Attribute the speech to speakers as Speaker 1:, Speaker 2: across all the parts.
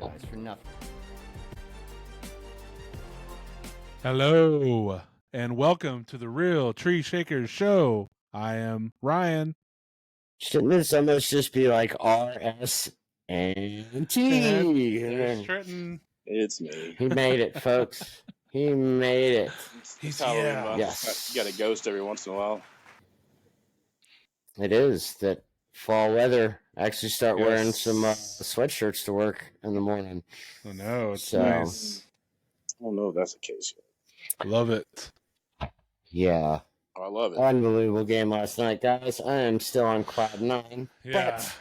Speaker 1: apologize for nothing.
Speaker 2: Hello, and welcome to the Real Tree Shakers Show. I am Ryan.
Speaker 1: Shouldn't this almost just be like R-S and T?
Speaker 2: There's Trenton.
Speaker 3: It's me.
Speaker 1: He made it, folks. He made it.
Speaker 2: He's
Speaker 3: Halloween
Speaker 2: here.
Speaker 3: month.
Speaker 1: Yes.
Speaker 3: You got a ghost every once in a while.
Speaker 1: It is that fall weather. I actually start wearing
Speaker 2: Yes.
Speaker 1: some sweatshirts to work in the morning.
Speaker 2: I know, it's
Speaker 1: So-
Speaker 2: nice.
Speaker 3: I don't know if that's the case yet.
Speaker 2: Love it.
Speaker 1: Yeah.
Speaker 3: Oh, I love it.
Speaker 1: Unbelievable game last night, guys. I am still on cloud nine.
Speaker 2: Yeah.
Speaker 1: But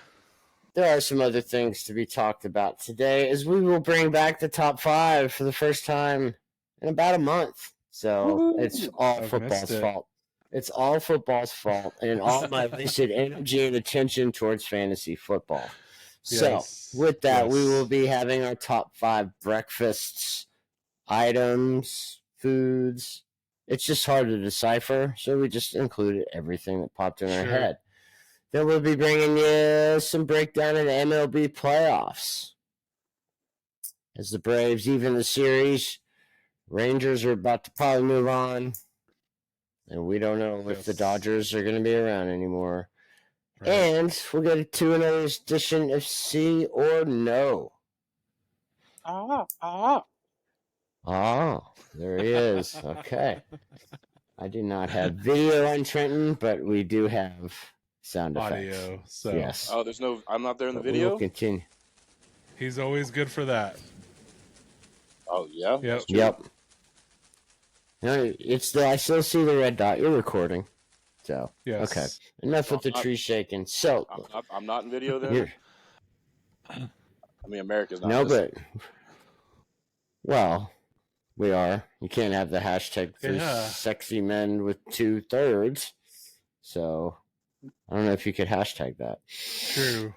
Speaker 1: there are some other things to be talked about today as we will bring back the top five for the first time in about a month. So
Speaker 3: Woo-hoo.
Speaker 1: it's all
Speaker 2: I've
Speaker 1: football's
Speaker 2: missed it.
Speaker 1: fault. It's all football's fault and all my wasted energy and attention towards fantasy football.
Speaker 2: Yes.
Speaker 1: So with that, we
Speaker 2: Yes.
Speaker 1: will be having our top five breakfasts, items, foods. It's just hard to decipher, so we just included everything that popped in our
Speaker 2: Sure.
Speaker 1: head. Then we'll be bringing you some breakdown of the MLB playoffs. As the Braves even the series, Rangers are about to probably move on. And we don't know if the
Speaker 2: Yes.
Speaker 1: Dodgers are going to be around anymore.
Speaker 2: Right.
Speaker 1: And we'll get to another edition of C or No. Oh, there he is. Okay. I do not have video on Trenton, but we do have sound effects.
Speaker 2: Audio. So
Speaker 1: Yes.
Speaker 3: Oh, there's no. I'm not there in the
Speaker 1: But we will
Speaker 3: video.
Speaker 1: continue.
Speaker 2: he's always good for that.
Speaker 3: Oh yeah.
Speaker 2: Yep.
Speaker 3: That's true.
Speaker 1: Yep. No, it's still. I still see the red dot. You're recording, so
Speaker 2: Yes.
Speaker 1: okay. Enough with the tree shaking. So
Speaker 3: I'm not in video then.
Speaker 1: you're,
Speaker 3: I mean, America's not.
Speaker 1: no,
Speaker 3: listening.
Speaker 1: but well, we are. You can't have the hashtag for
Speaker 2: Yeah.
Speaker 1: sexy men with 2/3. So I don't know if you could hashtag that.
Speaker 2: True.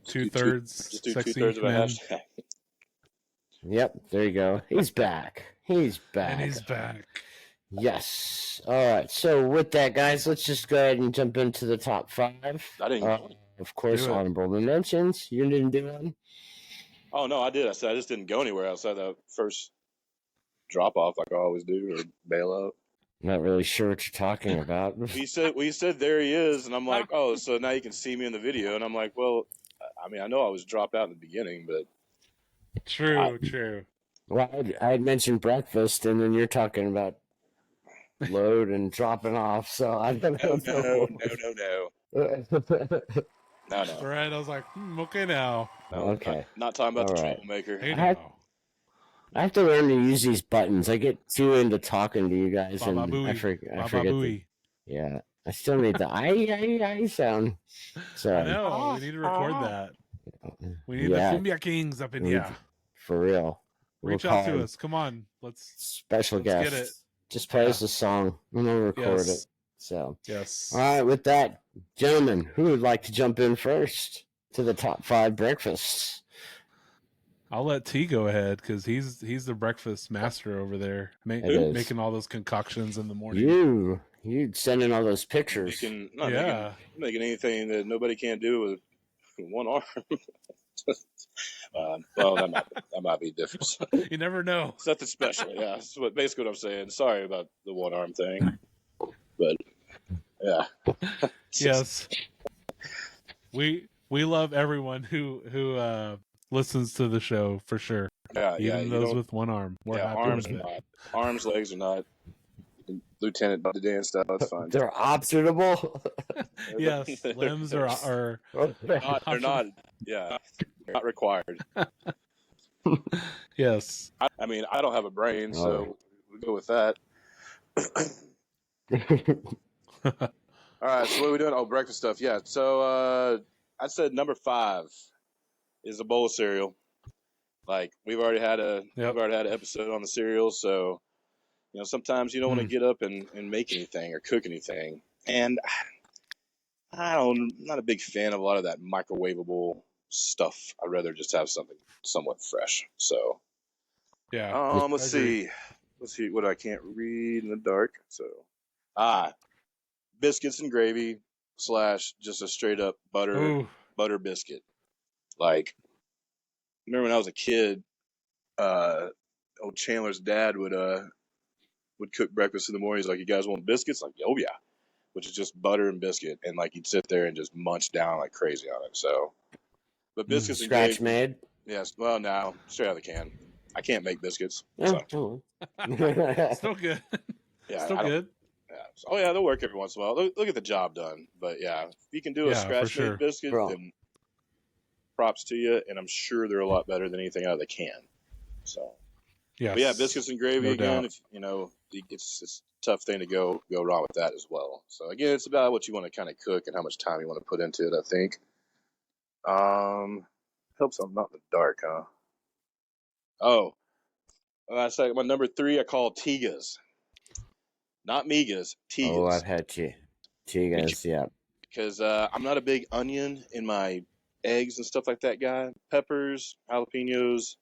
Speaker 3: do
Speaker 2: 2/3
Speaker 3: Just do
Speaker 2: sexy
Speaker 3: 2/3 of a
Speaker 2: men.
Speaker 3: hashtag.
Speaker 1: Yep, there you go. He's back. He's back.
Speaker 2: And he's back.
Speaker 1: Yes. All right. So with that, guys, let's just go ahead and jump into the top five.
Speaker 3: I didn't.
Speaker 1: Of course,
Speaker 2: Do it.
Speaker 1: honorable mentions. You didn't do one.
Speaker 3: Oh no, I did. I said I just didn't go anywhere outside the first drop off, like I always do, or bail out.
Speaker 1: Not really sure what you're talking about.
Speaker 3: We said there he is, and I'm like, oh, so now you can see me in the video, and I'm like, well, I mean, I know I was dropped out in the beginning, but
Speaker 2: True, true.
Speaker 1: Well, I had mentioned breakfast, and then you're talking about load and dropping off. So I don't know.
Speaker 3: No.
Speaker 2: Right, I was like, okay now.
Speaker 3: No,
Speaker 1: Okay.
Speaker 3: Not talking about the
Speaker 1: All right.
Speaker 3: troublemaker.
Speaker 2: Hey
Speaker 1: I had-
Speaker 2: now.
Speaker 1: I have to learn to use these buttons. I get too into talking to you guys,
Speaker 2: Baba
Speaker 1: and I
Speaker 2: booey.
Speaker 1: forget.
Speaker 2: Baba
Speaker 1: the,
Speaker 2: booey.
Speaker 1: yeah, I still need the I sound. So
Speaker 2: I know. We need to record that. We need
Speaker 1: Yeah.
Speaker 2: the Cumbia Kings up in
Speaker 1: We-
Speaker 2: here.
Speaker 1: For real.
Speaker 2: Reach
Speaker 1: We'll
Speaker 2: out
Speaker 1: call
Speaker 2: to
Speaker 1: him
Speaker 2: us. Come on. Let's
Speaker 1: Special
Speaker 2: Let's get
Speaker 1: guest.
Speaker 2: it.
Speaker 1: Just play us a song and we'll record
Speaker 2: Yes.
Speaker 1: it. So,
Speaker 2: Yes.
Speaker 1: all right. With that, gentlemen, who would like to jump in first to the top five breakfasts?
Speaker 2: I'll let T go ahead because he's the breakfast master over there,
Speaker 1: It is.
Speaker 2: making all those concoctions in the morning.
Speaker 1: You sending all those pictures.
Speaker 3: Making anything that nobody can do with one arm. Well, that might be different.
Speaker 2: You never know.
Speaker 3: It's nothing special. Yeah, that's basically what I'm saying. Sorry about the one arm thing, but yeah.
Speaker 2: Yes. We love everyone who listens to the show for sure.
Speaker 3: Yeah,
Speaker 2: Even those with one arm. We're happy
Speaker 3: arms
Speaker 2: with
Speaker 3: are
Speaker 2: it.
Speaker 3: not. Arms, legs are not. Lieutenant Dan style, that's fine.
Speaker 1: They're optionable.
Speaker 2: Yes, limbs are
Speaker 3: they're not. Yeah, they're not required.
Speaker 2: yes.
Speaker 3: I mean, I don't have a brain, so we go with that. All right, so what are we doing? Oh, breakfast stuff. Yeah. So I said number 5 is a bowl of cereal. Like we've already had an episode on the cereal, so sometimes you don't want to get up and make anything or cook anything. And I'm not a big fan of a lot of that microwavable stuff. I'd rather just have something somewhat fresh. So
Speaker 2: yeah.
Speaker 3: Let's see what I can't read in the dark. So biscuits and gravy / just a straight up butter biscuit. Like remember when I was a kid, old Chandler's dad would cook breakfast in the morning. He's like, "You guys want biscuits?" Like, "Oh yeah," which is just butter and biscuit, and like he'd sit there and just munch down like crazy on it. So, but biscuits and
Speaker 1: Scratch
Speaker 3: gravy.
Speaker 1: made.
Speaker 3: Yes. Well, no, straight out of the can. I can't make biscuits.
Speaker 1: Yeah.
Speaker 3: So
Speaker 2: Still good.
Speaker 3: yeah,
Speaker 2: Still
Speaker 3: I don't.
Speaker 2: good.
Speaker 3: Yeah. So, oh yeah, they'll work every once in a while. Look at the job done. But yeah, if you can do a
Speaker 2: Yeah, for
Speaker 3: scratch made
Speaker 2: sure.
Speaker 3: biscuit,
Speaker 1: Bro.
Speaker 3: then props to you. And I'm sure they're a lot better than anything out of the can. So.
Speaker 2: Yes.
Speaker 3: But yeah, biscuits and gravy
Speaker 2: No
Speaker 3: again.
Speaker 2: doubt.
Speaker 3: If it's a tough thing to go wrong with that as well. So again, it's about what you want to kind of cook and how much time you want to put into it. I think. Helps I'm not in the dark, huh? Oh, I say my number 3. I call Tigas, not Migas.
Speaker 1: Oh, I've
Speaker 3: Tigas.
Speaker 1: had Tigas, yeah.
Speaker 3: Because I'm not a big onion in my eggs and stuff like that guy. Peppers, jalapenos.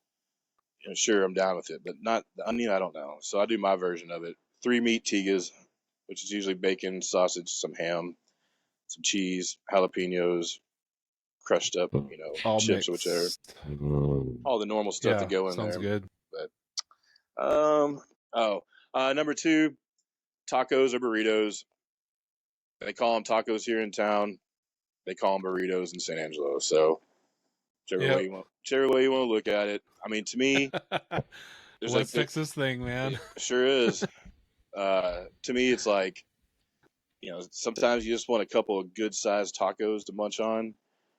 Speaker 3: Sure, I'm down with it, but not the onion. I don't know. So I do my version of it. 3 meat Tigas, which is usually bacon, sausage, some ham, some cheese, jalapenos, crushed up,
Speaker 2: All
Speaker 3: chips or whichever.
Speaker 2: mixed.
Speaker 3: All the normal stuff
Speaker 2: Yeah,
Speaker 3: to go in
Speaker 2: sounds
Speaker 3: there.
Speaker 2: good.
Speaker 3: But number 2, tacos or burritos. They call them tacos here in town. They call them burritos in San Angelo. So whichever way you want to look at it. I mean, to me, there's
Speaker 2: West Texas thing, man.
Speaker 3: It sure is. To me, it's like, sometimes you just want a couple of good sized tacos to munch on.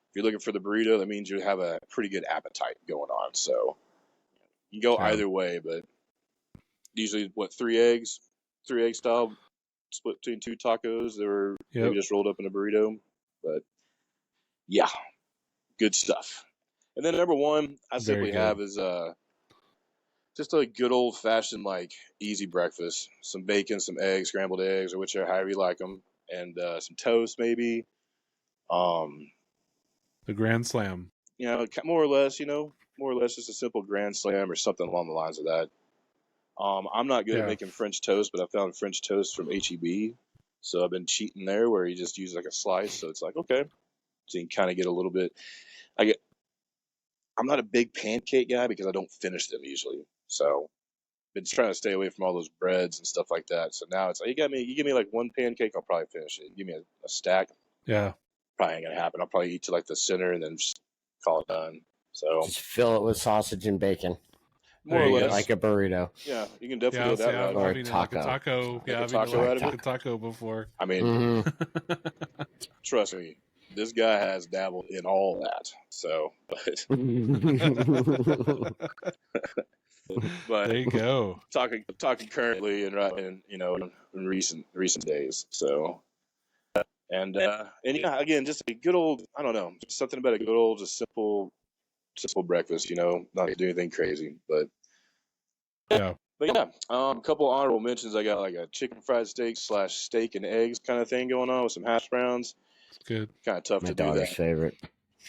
Speaker 3: If you're looking for the burrito, that means you have a pretty good appetite going on. So you can go either way, but usually 3 eggs, 3 egg style split between 2 tacos that were maybe just rolled up in a burrito. But yeah, good stuff. And then number 1 I simply have is just a good old fashioned easy breakfast. Some bacon, some eggs, scrambled eggs, or whichever however you like them, and some toast maybe.
Speaker 2: The Grand Slam.
Speaker 3: More or less just a simple Grand Slam or something along the lines of that. I'm not good at making French toast, but I found French toast from HEB. So I've been cheating there where you just use like a slice. So it's like, okay. So you can kind of get a little bit. I'm not a big pancake guy because I don't finish them usually. So I've been trying to stay away from all those breads and stuff like that. So now it's like, you give me like 1 pancake, I'll probably finish it. You give me a stack.
Speaker 2: Yeah.
Speaker 3: Probably ain't going to happen. I'll probably eat to like the center and then just call it done. So
Speaker 1: just fill it with sausage and bacon.
Speaker 3: More or less.
Speaker 1: Like a burrito.
Speaker 3: Yeah, you can definitely go that route.
Speaker 1: Or a taco.
Speaker 2: Like a taco. Yeah, I've eaten a taco before.
Speaker 3: I mean, trust me, this guy has dabbled in all that. So, but
Speaker 2: there you go.
Speaker 3: Talking currently and in recent days. So, and yeah, again, just a good old, I don't know, something about a good old, just simple breakfast. Not to do anything crazy, but
Speaker 2: yeah.
Speaker 3: But yeah, a couple honorable mentions. I got like a chicken fried steak / steak and eggs kind of thing going on with some hash browns.
Speaker 2: Good.
Speaker 3: Kind of tough to do that.
Speaker 1: My daughter's favorite.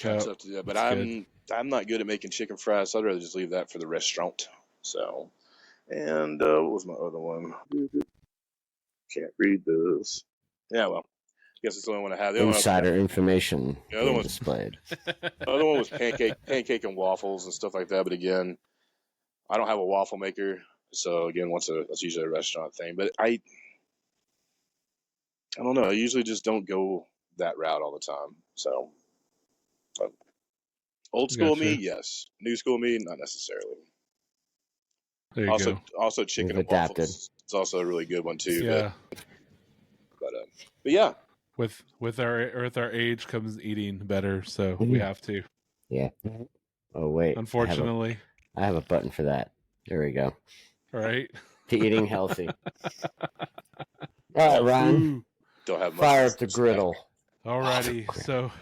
Speaker 3: Kind of tough to do that, but I'm not good at making chicken fries, so I'd rather just leave that for the restaurant. So, and what was my other one? Can't read this. Yeah, well, I guess it's the only one I have.
Speaker 1: Insider information
Speaker 3: the other one's
Speaker 1: displayed.
Speaker 3: The other one was pancake and waffles and stuff like that. But again, I don't have a waffle maker. So again, that's usually a restaurant thing. But I don't know. I usually just don't go that route all the time. So old school me, yes. New school me, not necessarily.
Speaker 2: There you go.
Speaker 3: Also chicken and waffles. It's also a really good one too.
Speaker 2: Yeah.
Speaker 3: But yeah.
Speaker 2: With our age comes eating better, so we have to.
Speaker 1: Yeah. Oh wait.
Speaker 2: Unfortunately,
Speaker 1: I have a button for that. There we go.
Speaker 2: All right.
Speaker 1: To eating healthy. All right, Ryan.
Speaker 3: Don't have much
Speaker 1: fire up the griddle.
Speaker 2: Alrighty. So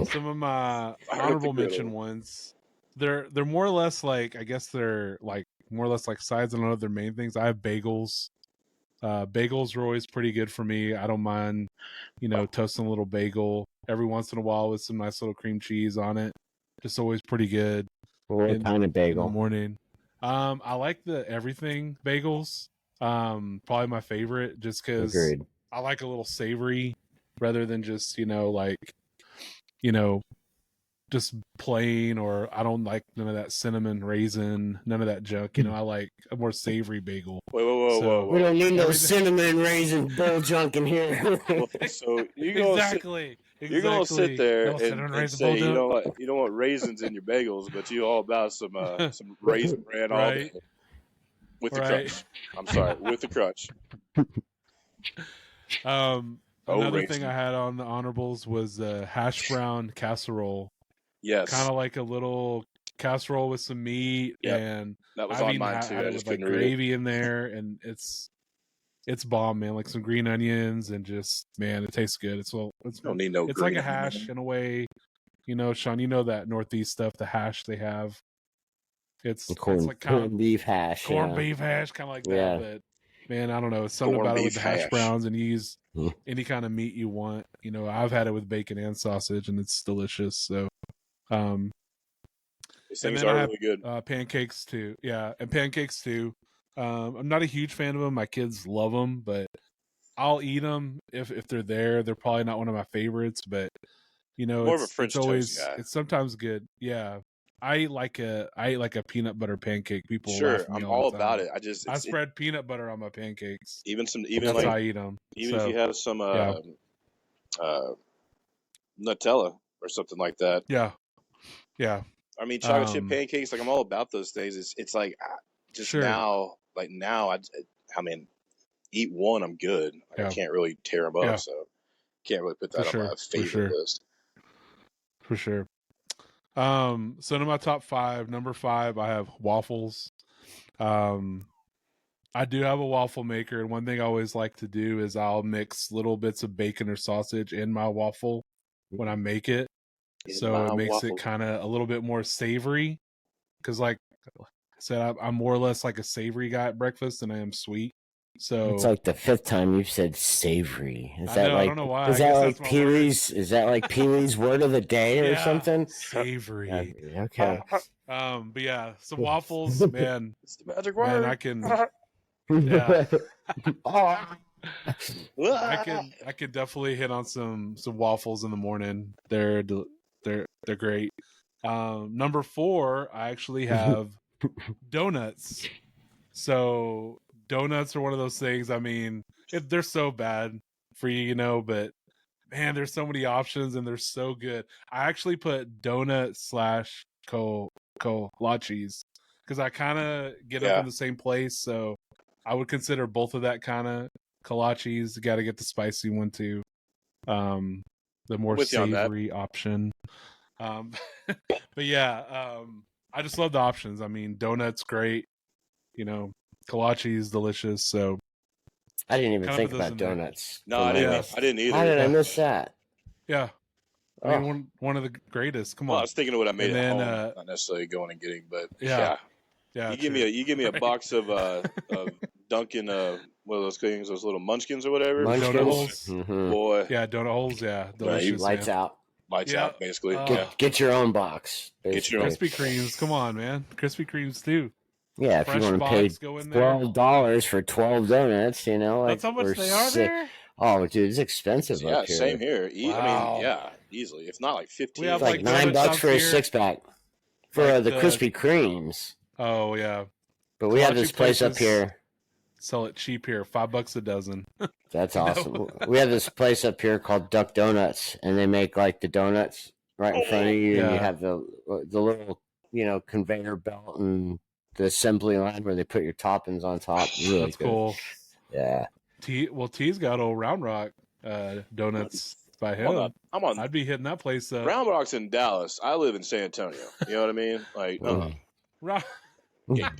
Speaker 2: some of my honorable mention ones. They're more or less like, I guess they're like more or less like sides on other main things. I have bagels. Bagels are always pretty good for me. I don't mind, toasting a little bagel every once in a while with some nice little cream cheese on it. Just always pretty good.
Speaker 1: What kind of bagel?
Speaker 2: In the morning. I like the everything bagels. Probably my favorite, just because I like a little savory rather than just just plain, or I don't like none of that cinnamon raisin, none of that junk. You know, I like a more savory bagel.
Speaker 3: Whoa.
Speaker 1: We don't need no cinnamon raisin bull junk in here.
Speaker 3: So you're gonna sit there and say you don't want raisins in your bagels, but you all about some raisin bran all day with the crunch. I'm sorry, with the crunch.
Speaker 2: Another thing I had on the honorables was hash brown casserole.
Speaker 3: Yes,
Speaker 2: kind of like a little casserole with some meat, and
Speaker 3: that was on mine too. I just
Speaker 2: with like gravy in there, and it's bomb, man. Like some green onions, and just man, it tastes good. It's
Speaker 3: don't need no.
Speaker 2: It's like a hash in a way, you know, Sean. You know that Northeast stuff, the hash they have. It's like
Speaker 1: corned beef hash,
Speaker 2: beef hash, kind of like that. But man, I don't know, it's something about it with the hash browns, and you use any kind of meat you want. You know, I've had it with bacon and sausage, and it's delicious. So.
Speaker 3: These things are really good.
Speaker 2: Pancakes too. Yeah, and pancakes too. I'm not a huge fan of them. My kids love them, but I'll eat them if they're there. They're probably not one of my favorites, but you know,
Speaker 3: more of a French
Speaker 2: toast
Speaker 3: guy.
Speaker 2: It's sometimes good. Yeah, I like a peanut butter pancake. People
Speaker 3: sure, I'm all about it.
Speaker 2: I spread peanut butter on my pancakes.
Speaker 3: Even
Speaker 2: that's
Speaker 3: like
Speaker 2: how I eat them.
Speaker 3: Even if you have some Nutella or something like that.
Speaker 2: Yeah.
Speaker 3: I mean, chocolate chip pancakes, like I'm all about those things. It's like just now, I mean, eat one, I'm good. I can't really tear them up, so can't really put that on my favorite list.
Speaker 2: For sure. So to my top 5, number 5, I have waffles. I do have a waffle maker, and one thing I always like to do is I'll mix little bits of bacon or sausage in my waffle when I make it. So it makes it kind of a little bit more savory, because like I said, I'm more or less like a savory guy at breakfast than I am sweet. So
Speaker 1: it's like the 5th time you've said savory.
Speaker 2: I don't know why.
Speaker 1: Is that like Pee-wee's? Is that like Pee-wee's word of the day or something?
Speaker 2: Savory.
Speaker 1: Okay.
Speaker 2: But yeah, some waffles, man.
Speaker 3: It's the magic word.
Speaker 2: Man, I can. Yeah. I could definitely hit on some waffles in the morning. They're great. Number 4, I actually have donuts. So donuts are one of those things. I mean, they're so bad for you, you know, but man, there's so many options and they're so good. I actually put donut / kolaches because I kind of get up in the same place. So I would consider both of that kind of kolaches. Got to get the spicy one too. The more savory option. But yeah, I just love the options. I mean, donuts great. You know, kolaches delicious. So
Speaker 1: I didn't even think about donuts.
Speaker 3: No, I didn't either.
Speaker 1: How did I miss that?
Speaker 2: Yeah. I mean, one of the greatest. Come on.
Speaker 3: I was thinking of what I made at home, not necessarily going and getting, but
Speaker 2: yeah.
Speaker 3: You give me a box of Dunkin', what are those things? Those little munchkins or whatever.
Speaker 2: Donut holes.
Speaker 1: Mm-hmm.
Speaker 3: Boy.
Speaker 2: Yeah, donut holes. Yeah, delicious.
Speaker 1: Lights out.
Speaker 3: Lights out, basically.
Speaker 1: Get your own box. Basically.
Speaker 3: Get your own.
Speaker 2: Krispy Kremes. Come on, man. Krispy Kremes too.
Speaker 1: Yeah, if you want to pay $12 for 12 donuts, you know, like
Speaker 2: that's how much they are there.
Speaker 1: Oh, dude, it's expensive up here.
Speaker 3: Same here. Wow. I mean, easily. If not like 15.
Speaker 2: We have
Speaker 1: like $9 for a 6-pack for the Krispy Kremes.
Speaker 2: Oh yeah,
Speaker 1: but we have this place up here.
Speaker 2: Sell it cheap here, $5 a dozen.
Speaker 1: That's awesome. We have this place up here called Duck Donuts, and they make like the donuts right in front of you, and you have the little, you know, conveyor belt and the assembly line where they put your toppings on top. Really
Speaker 2: That's cool.
Speaker 1: Yeah.
Speaker 2: T's got old Round Rock donuts by him. I'd be hitting that place up.
Speaker 3: Round Rock's in Dallas. I live in San Antonio. You know what I mean? Like, go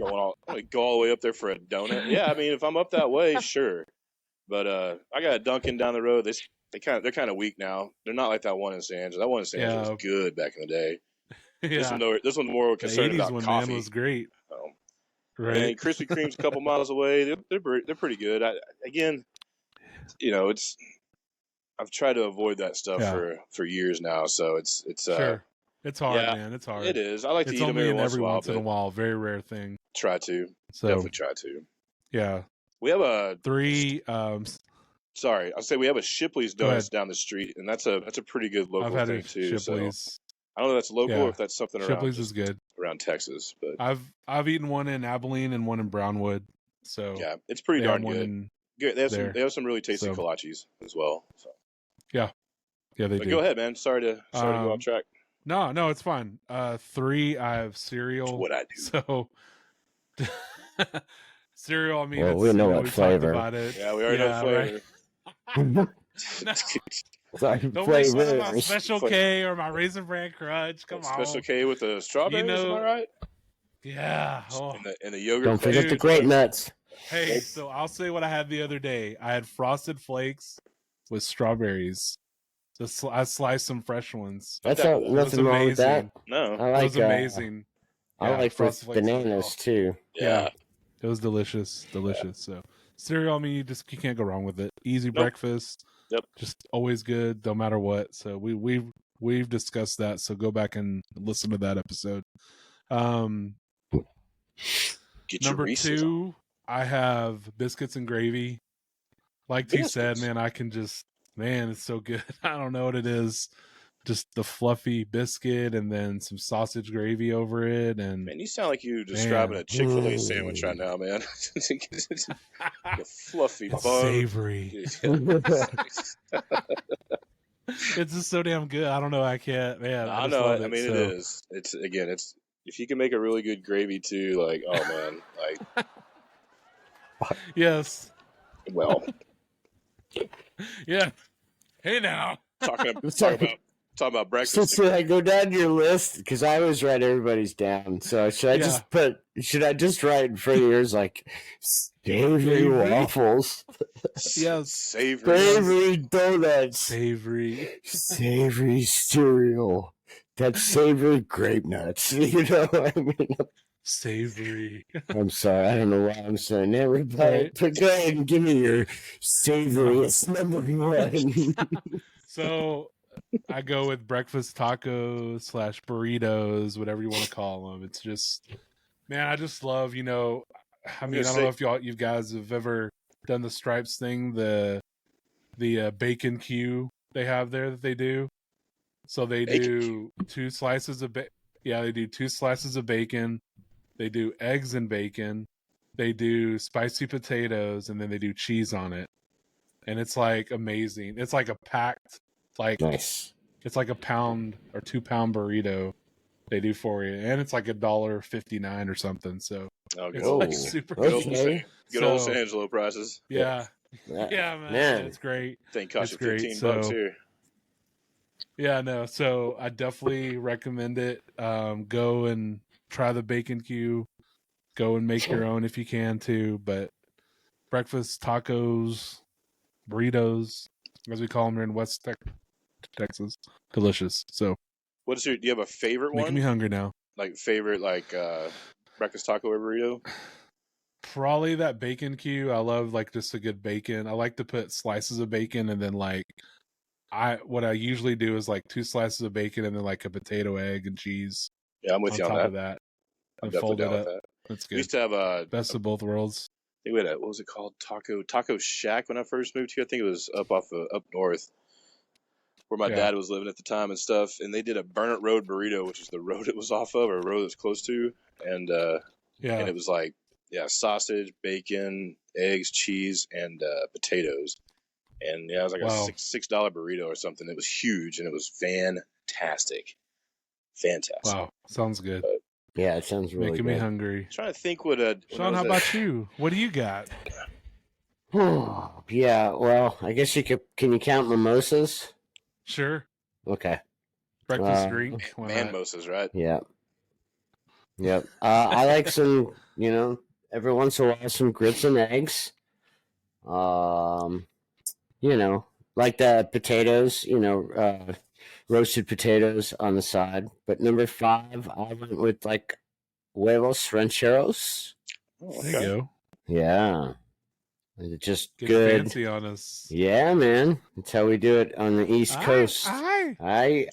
Speaker 3: all the way up there for a donut. Yeah, I mean, if I'm up that way, sure. But I got a Dunkin' down the road. They're kind of weak now. They're not like that one in San Angelo. That one in San Angelo was good back in the day. This one more concerned about coffee.
Speaker 2: Man, was great.
Speaker 3: Right. And Krispy Kreme's a couple miles away. They're pretty good. Again, you know, I've tried to avoid that stuff for years now. So it's
Speaker 2: sure. It's hard, man. It's hard.
Speaker 3: It is. I like to eat them every once in a while.
Speaker 2: Very rare thing.
Speaker 3: Try to. Definitely try to.
Speaker 2: Yeah.
Speaker 3: We have a
Speaker 2: 3.
Speaker 3: Sorry, I'll say we have a Shipley's Donuts down the street, and that's a pretty good local thing too.
Speaker 2: Shipley's.
Speaker 3: So I don't know if that's local
Speaker 2: Yeah.
Speaker 3: or if that's something around
Speaker 2: Shipley's is good.
Speaker 3: around Texas, but
Speaker 2: I've eaten one in Abilene and one in Brownwood. So
Speaker 3: yeah, it's pretty
Speaker 2: they
Speaker 3: darn
Speaker 2: have one
Speaker 3: good.
Speaker 2: in
Speaker 3: Good. They
Speaker 2: there.
Speaker 3: have some really tasty
Speaker 2: So-
Speaker 3: kolaches as well. So.
Speaker 2: Yeah, they
Speaker 3: But
Speaker 2: do.
Speaker 3: go ahead, man. Sorry to go off track.
Speaker 2: No, it's fine. 3, I have cereal.
Speaker 3: That's what I do.
Speaker 2: So cereal. I mean,
Speaker 1: Well,
Speaker 2: it's,
Speaker 1: we know
Speaker 2: you
Speaker 1: what
Speaker 2: we've
Speaker 1: flavor.
Speaker 2: talked about it.
Speaker 3: Yeah, we already know the flavor.
Speaker 2: Right? No.
Speaker 1: Sorry,
Speaker 2: Don't make fun of my
Speaker 1: flavors.
Speaker 2: Special K or my Raisin Bran Crunch. Come on.
Speaker 3: Special K with the strawberries, am I right?
Speaker 2: Yeah. Oh.
Speaker 3: And the yogurt.
Speaker 1: Don't forget the
Speaker 2: Dude.
Speaker 1: grape nuts.
Speaker 2: Hey, so I'll say what I had the other day. I had Frosted Flakes with strawberries. I sliced some fresh ones.
Speaker 1: That's
Speaker 3: That-
Speaker 1: not,
Speaker 3: it
Speaker 1: nothing wrong with that.
Speaker 3: No.
Speaker 1: I
Speaker 2: It
Speaker 1: like
Speaker 2: was amazing.
Speaker 1: I
Speaker 2: Yeah,
Speaker 1: like
Speaker 2: Frosted
Speaker 1: with
Speaker 2: Flakes is
Speaker 1: bananas
Speaker 2: good.
Speaker 1: too.
Speaker 3: Yeah.
Speaker 2: It was delicious. So cereal, I mean, you can't go wrong with it. Easy breakfast.
Speaker 3: Yep.
Speaker 2: Just always good, no matter what. So we've discussed that. So go back and listen to that episode.
Speaker 3: Get
Speaker 2: Number
Speaker 3: your Reese's
Speaker 2: 2, I have biscuits and gravy. Like T said,
Speaker 3: Biscuits?
Speaker 2: man, it's so good. I don't know what it is. Just the fluffy biscuit and then some sausage gravy over it. And
Speaker 3: Man, you sound like you're describing a Chick-fil-A sandwich right now, man. A fluffy
Speaker 2: it's
Speaker 3: bun.
Speaker 2: savory. It's just so damn good. I don't know. I can't, man.
Speaker 3: I
Speaker 2: just
Speaker 3: know.
Speaker 2: love
Speaker 3: I mean,
Speaker 2: so.
Speaker 3: it is. It's again. It's if you can make a really good gravy too. Like, oh man, like,
Speaker 2: Yes.
Speaker 3: well,
Speaker 2: Yeah. Hey now.
Speaker 3: talking about breakfast.
Speaker 1: So should I go down your list? Because I always write everybody's down. So should I should I just write for yours like savory
Speaker 2: Savory?
Speaker 1: waffles,
Speaker 2: Yes.
Speaker 3: Savory.
Speaker 1: donuts,
Speaker 2: Savory.
Speaker 1: cereal, that's savory grape nuts. You know what I mean?
Speaker 2: Savory.
Speaker 1: I'm sorry, I don't know why I'm saying that,
Speaker 2: Right.
Speaker 1: but go ahead and give me your savory. It's number 1.
Speaker 2: So I go with breakfast tacos / burritos, whatever you want to call them. It's just, man, I just love, I mean, I don't know if you guys have ever done the Stripes thing, the bacon Q they have there that they do. So they do 2 slices of they do 2 slices of bacon. They do eggs and bacon. They do spicy potatoes, and then they do cheese on it. And it's like amazing. It's like a packed, like
Speaker 1: Nice.
Speaker 2: it's like a pound or 2 pound burrito they do for you, and it's like $1.59 or something. So
Speaker 3: Oh,
Speaker 2: it's
Speaker 3: good.
Speaker 2: like
Speaker 1: Oh,
Speaker 2: super
Speaker 1: okay.
Speaker 3: Good old
Speaker 2: So-
Speaker 3: San Angelo prices.
Speaker 2: Yeah,
Speaker 1: That-
Speaker 2: yeah, man, it's great.
Speaker 3: Thing cost
Speaker 2: It's
Speaker 3: you
Speaker 2: great.
Speaker 3: $15
Speaker 2: So-
Speaker 3: here.
Speaker 2: Yeah, no. So I definitely recommend it. Go and try the bacon Q. Go and make your own if you can too. But breakfast tacos, burritos, as we call them here in West Texas, delicious. So
Speaker 3: Do you have a favorite
Speaker 2: making
Speaker 3: one?
Speaker 2: me hungry now.
Speaker 3: Like favorite, breakfast taco or burrito?
Speaker 2: Probably that bacon Q. I love like just a good bacon. I like to put slices of bacon and then what I usually do is like 2 slices of bacon and then like a potato, egg, and cheese
Speaker 3: Yeah, I'm with
Speaker 2: on
Speaker 3: you on
Speaker 2: top
Speaker 3: that.
Speaker 2: of that.
Speaker 3: I'm
Speaker 2: And
Speaker 3: definitely
Speaker 2: fold it
Speaker 3: down with
Speaker 2: up.
Speaker 3: that.
Speaker 2: That's
Speaker 3: We
Speaker 2: good.
Speaker 3: used to have
Speaker 2: Best of both worlds.
Speaker 3: I think we had what was it called? Taco Shack when I first moved here. I think it was up north where my dad was living at the time and stuff. And they did a Burnett Road burrito, which is the road it was off of or a road it was close to. And and it was like sausage, bacon, eggs, cheese, and potatoes. And it was like a $6 burrito or something. It was huge and it was fantastic.
Speaker 2: Wow, sounds good.
Speaker 1: Yeah, it sounds really
Speaker 2: Making
Speaker 1: good.
Speaker 2: me hungry.
Speaker 3: I'm trying to think
Speaker 2: Sean, how about you? What do you got?
Speaker 1: Yeah, well, I guess can you count mimosas?
Speaker 2: Sure.
Speaker 1: Okay.
Speaker 2: Breakfast drink. Why not?
Speaker 3: Manmosas, right?
Speaker 1: Yeah. Yep. I like some, every once in a while, some grits and eggs. Like the potatoes, roasted potatoes on the side. But number 5, I went with like huevos rancheros.
Speaker 3: Oh,
Speaker 2: There you go.
Speaker 1: Yeah. It's just
Speaker 2: Get
Speaker 1: good.
Speaker 2: fancy on us.
Speaker 1: Yeah, man. That's how we do it on the East Coast.
Speaker 2: Aye.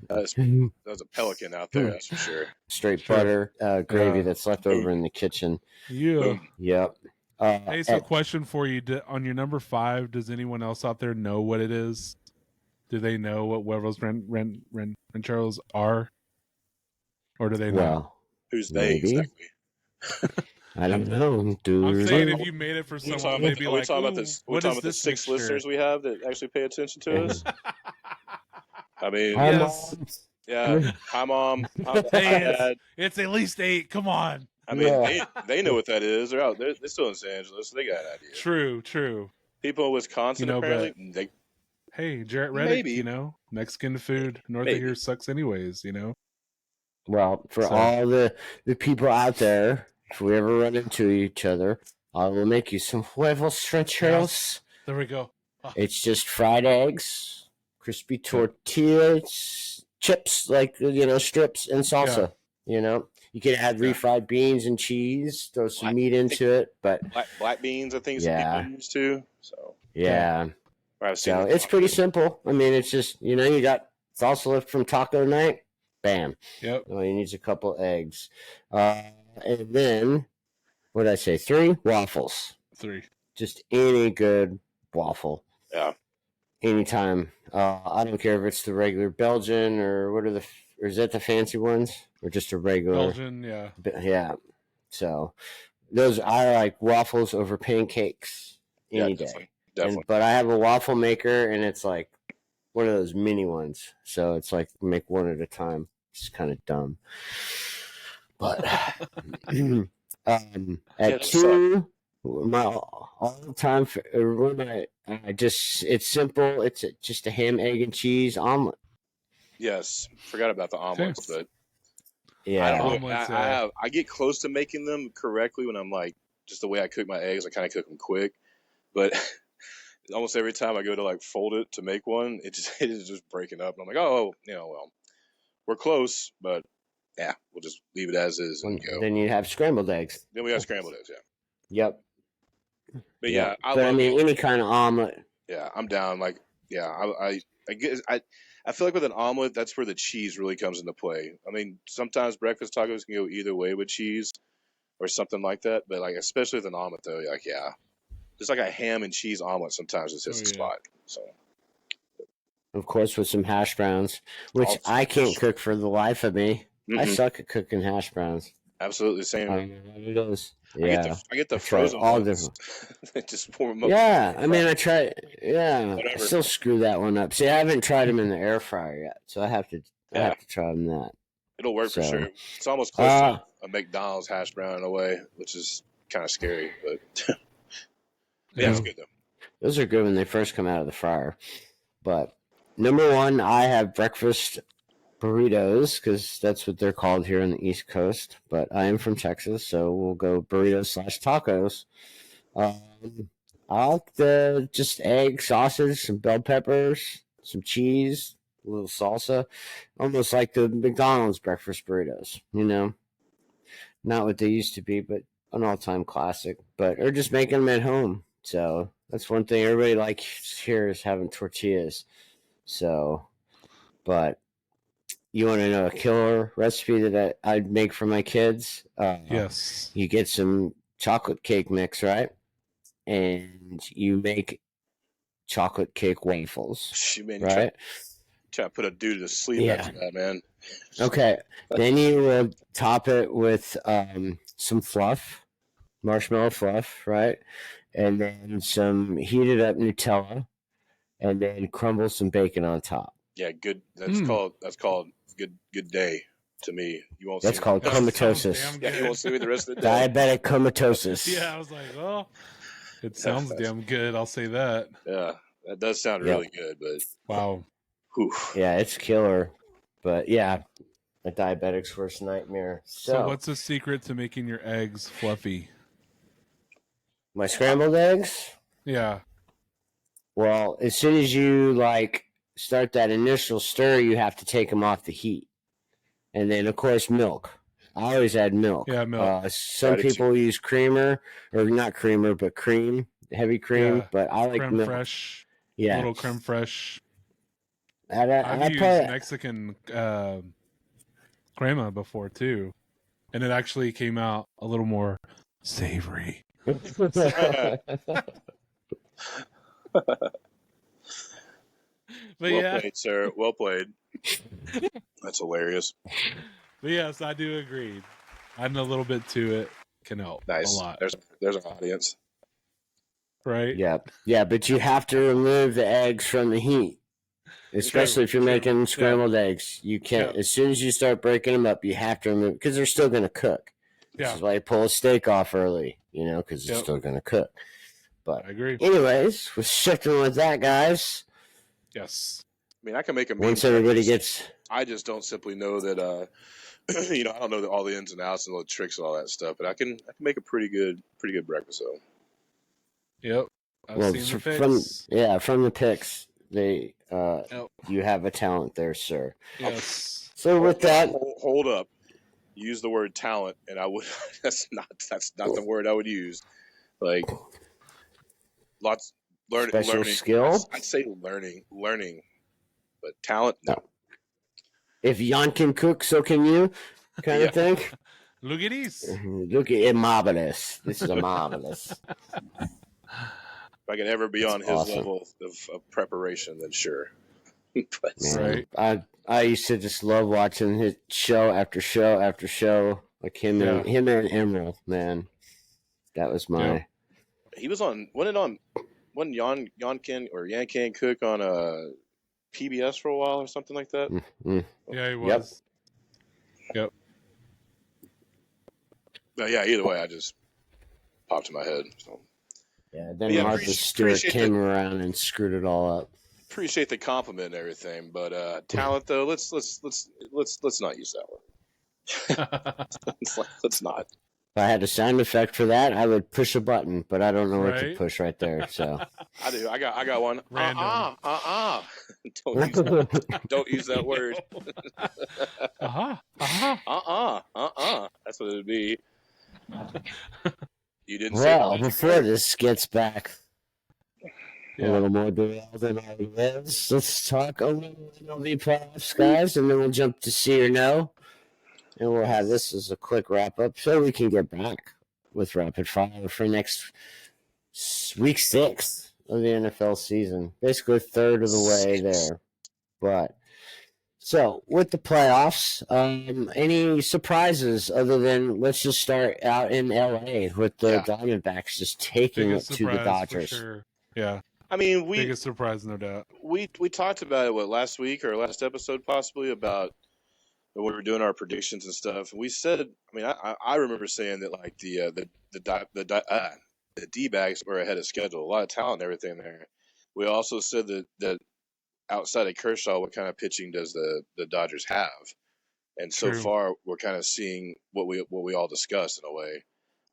Speaker 3: That was a pelican out there, that's for sure.
Speaker 1: Straight
Speaker 2: Sure.
Speaker 1: butter, gravy that's left over in the kitchen.
Speaker 2: Yeah.
Speaker 1: Yep.
Speaker 2: Hey, so question for you. On your number 5, does anyone else out there know what it is? Do they know what huevos rancheros are, or do they not?
Speaker 1: Well,
Speaker 3: Who's they
Speaker 1: maybe.
Speaker 3: exactly?
Speaker 1: I don't know, dude.
Speaker 2: I'm saying if you made it for someone, they'd be
Speaker 3: Are we
Speaker 2: like,
Speaker 3: talking about
Speaker 2: "Ooh,
Speaker 3: this? Are we
Speaker 2: what
Speaker 3: talking
Speaker 2: is
Speaker 3: about the
Speaker 2: this
Speaker 3: 6
Speaker 2: mixture?"
Speaker 3: listeners we have that actually pay attention to us? I mean,
Speaker 1: Hi,
Speaker 2: Yes.
Speaker 1: Mom.
Speaker 3: yeah. Hi, mom. Hi,
Speaker 2: Hey,
Speaker 3: dad.
Speaker 2: it's at least 8. Come on.
Speaker 3: I mean,
Speaker 1: Yeah.
Speaker 3: they know what that is. They're out. They're still in Los Angeles. So they got an idea.
Speaker 2: True.
Speaker 3: People in Wisconsin apparently.
Speaker 2: But hey, Jarrett Reddick,
Speaker 3: Maybe.
Speaker 2: Mexican food north
Speaker 3: Maybe.
Speaker 2: of here sucks anyways.
Speaker 1: Well, for
Speaker 2: So-
Speaker 1: all the people out there, if we ever run into each other, I will make you some huevos rancheros.
Speaker 2: There we go.
Speaker 1: It's just fried eggs, crispy tortillas, chips, like, strips, and salsa. You can add refried beans and cheese, throw some meat into it, but
Speaker 3: black beans, I think, some people use too. So
Speaker 1: yeah.
Speaker 3: I've seen
Speaker 1: So it's pretty simple. I mean, it's just you got salsa left from taco night, bam.
Speaker 2: Yep.
Speaker 1: All you need is a couple eggs, and then what did I say? 3 waffles.
Speaker 2: 3.
Speaker 1: Just any good waffle.
Speaker 3: Yeah.
Speaker 1: Anytime. I don't care if it's the regular Belgian or or is that the fancy ones or just a regular
Speaker 2: Belgian? Yeah.
Speaker 1: Yeah. So I like waffles over pancakes any day.
Speaker 3: Definitely.
Speaker 1: But I have a waffle maker, and it's like one of those mini ones. So it's like make one at a time. It's kind of dumb. But at 2, my all time it's simple. It's just a ham, egg, and cheese omelet.
Speaker 3: Yes, forgot about the omelets, but
Speaker 1: yeah,
Speaker 3: I don't know.
Speaker 2: Omelets,
Speaker 3: I get close to making them correctly when I'm like just the way I cook my eggs. I kind of cook them quick, but almost every time I go to like fold it to make one, it is just breaking up. And I'm like, oh, well, we're close, but yeah, we'll just leave it as is and go.
Speaker 1: Then you have scrambled eggs.
Speaker 3: Then we have scrambled eggs, yeah.
Speaker 1: Yep.
Speaker 3: But yeah,
Speaker 1: I mean, any kind of omelet.
Speaker 3: Yeah, I'm down. Like, yeah, I feel like with an omelet, that's where the cheese really comes into play. I mean, sometimes breakfast tacos can go either way with cheese or something like that, but like especially with an omelet, though, like just like a ham and cheese omelet sometimes it hits the spot. So,
Speaker 1: of course, with some hash browns, which I can't cook for the life of me. Mm-hmm. I suck at cooking hash browns.
Speaker 3: Absolutely, same.
Speaker 1: I
Speaker 3: get the frozen
Speaker 1: all
Speaker 3: ones. Just warm them up.
Speaker 1: Yeah, I mean, I try. Yeah, whatever. I still screw that one up. See, I haven't tried them in the air fryer yet, so I have to try them that.
Speaker 3: It'll work for sure. It's almost close to a McDonald's hash brown in a way, which is kind of scary, but yeah, it's good though.
Speaker 1: Those are good when they first come out of the fryer. But number 1, I have breakfast burritos, because that's what they're called here on the East Coast. But I am from Texas, so we'll go burritos/tacos. I like just egg, sausage, some bell peppers, some cheese, a little salsa, almost like the McDonald's breakfast burritos. Not what they used to be, but an all-time classic. Or just making them at home. So that's one thing everybody likes here is having tortillas. So, but you want to know a killer recipe that I'd make for my kids?
Speaker 2: Yes.
Speaker 1: You get some chocolate cake mix, right? And you make chocolate cake waffles, right?
Speaker 3: Try to put a dude to sleep after that, man.
Speaker 1: Okay. Then you will top it with some fluff, marshmallow fluff, right? And then some heated up Nutella, and then crumble some bacon on top.
Speaker 3: Yeah, good. That's called good day to me. You won't.
Speaker 1: That's called comatosis.
Speaker 3: Yeah, you won't see me the rest of the day.
Speaker 1: Diabetic comatosis.
Speaker 2: Yeah, I was like, well, it sounds damn good. I'll say that.
Speaker 3: Yeah, that does sound really good. But
Speaker 2: wow.
Speaker 3: Whew.
Speaker 1: Yeah, it's killer. But yeah, a diabetic's worst nightmare.
Speaker 2: So what's the secret to making your eggs fluffy?
Speaker 1: My scrambled eggs?
Speaker 2: Yeah.
Speaker 1: Well, as soon as you start that initial stir, you have to take them off the heat. And then, of course, milk. I always add milk.
Speaker 2: Yeah, milk.
Speaker 1: Some people use creamer, or not creamer, but cream, heavy cream. Yeah. But I like
Speaker 2: creme
Speaker 1: milk.
Speaker 2: Fraiche.
Speaker 1: Yeah.
Speaker 2: A little creme fraiche.
Speaker 1: I've
Speaker 2: used Mexican crema before, too. And it actually came out a little more savory. But
Speaker 3: well played, sir. Well played. That's hilarious.
Speaker 2: But yes, I do agree. Adding a little bit to it can help
Speaker 3: Nice.
Speaker 2: a lot.
Speaker 3: There's our audience.
Speaker 2: Right?
Speaker 1: Yeah, but you have to remove the eggs from the heat. Especially if you're making scrambled eggs. You can't, as soon as you start breaking them up, you have to remove, because they're still going to cook. This is why you pull a steak off early, because it's still going to cook. But
Speaker 2: I agree.
Speaker 1: Anyways, we're sticking with that, guys.
Speaker 2: Yes.
Speaker 3: I mean, I can make a mean
Speaker 1: once everybody gets.
Speaker 3: I just don't simply know that. I don't know all the ins and outs and all the tricks and all that stuff, but I can make a pretty good breakfast though.
Speaker 2: Yep. I've seen the pics.
Speaker 1: From the pics, they you have a talent there, sir.
Speaker 2: Yes.
Speaker 1: So with that,
Speaker 3: hold up. Use the word talent, and I would. That's not the word I would use. Like lots learning
Speaker 1: skill.
Speaker 3: I'd say learning, but talent no.
Speaker 1: If Jan can cook, so can you, kind of thing.
Speaker 2: Look at this.
Speaker 1: Look at it, marvelous. This is a marvelous.
Speaker 3: If I can ever be on his level of preparation, then sure.
Speaker 1: Right. I used to just love watching his show after show after show, like him and Emerald. Man, that was my.
Speaker 3: Yeah. He was on. Wasn't Yan Can cook on PBS for a while or something like that?
Speaker 1: Mm-hmm.
Speaker 2: Yeah, he was. Yep.
Speaker 3: But yeah, either way, I just popped in my head. So.
Speaker 1: Yeah, then Martha Stewart came around and screwed it all up.
Speaker 3: Appreciate the compliment and everything, but talent though, let's not use that word. Let's not.
Speaker 1: If I had a sound effect for that, I would push a button, but I don't know what to push right there. So
Speaker 3: I do. I got one.
Speaker 2: Random.
Speaker 3: Don't use that word. That's what it'd be. You didn't say.
Speaker 1: Well, before this gets back a little more derailed than all it is, let's talk a little MLB playoffs, guys, and then we'll jump to see or no. And we'll have this as a quick wrap-up so we can get back with rapid fire for next week 6 of the NFL season. Basically a third of the way there. But so with the playoffs, any surprises other than let's just start out in LA with the Diamondbacks just taking it to the Dodgers.
Speaker 2: For sure. Yeah.
Speaker 3: I mean,
Speaker 2: biggest surprise, no doubt.
Speaker 3: We talked about it last week or last episode possibly about when we were doing our predictions and stuff. And we said, I mean, I remember saying that like the D-backs were ahead of schedule, a lot of talent and everything there. We also said that outside of Kershaw, what kind of pitching does the Dodgers have? And so far, we're kind of seeing what we all discussed in a way.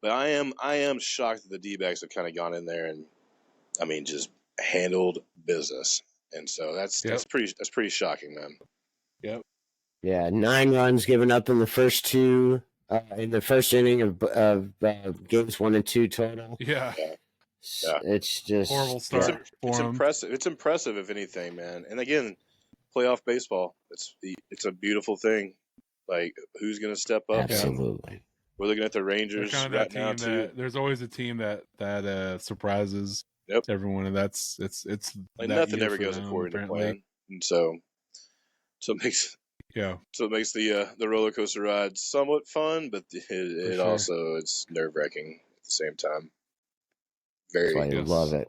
Speaker 3: But I am shocked that the D-backs have kind of gone in there and, I mean, just handled business. And so that's pretty shocking, man.
Speaker 2: Yep.
Speaker 1: Yeah, 9 runs given up in the first in the first inning of games 1 and 2 total.
Speaker 2: Yeah.
Speaker 1: It's just
Speaker 2: horrible start.
Speaker 3: It's impressive. It's impressive, if anything, man. And again, playoff baseball. It's a beautiful thing. Like, who's going to step up?
Speaker 1: Absolutely.
Speaker 3: We're looking at the Rangers right now too.
Speaker 2: There's always a team that surprises everyone, and it's
Speaker 3: like nothing ever goes according to plan, and so it makes the roller coaster ride somewhat fun, but it also it's nerve wracking at the same time. Very.
Speaker 1: That's why you love it.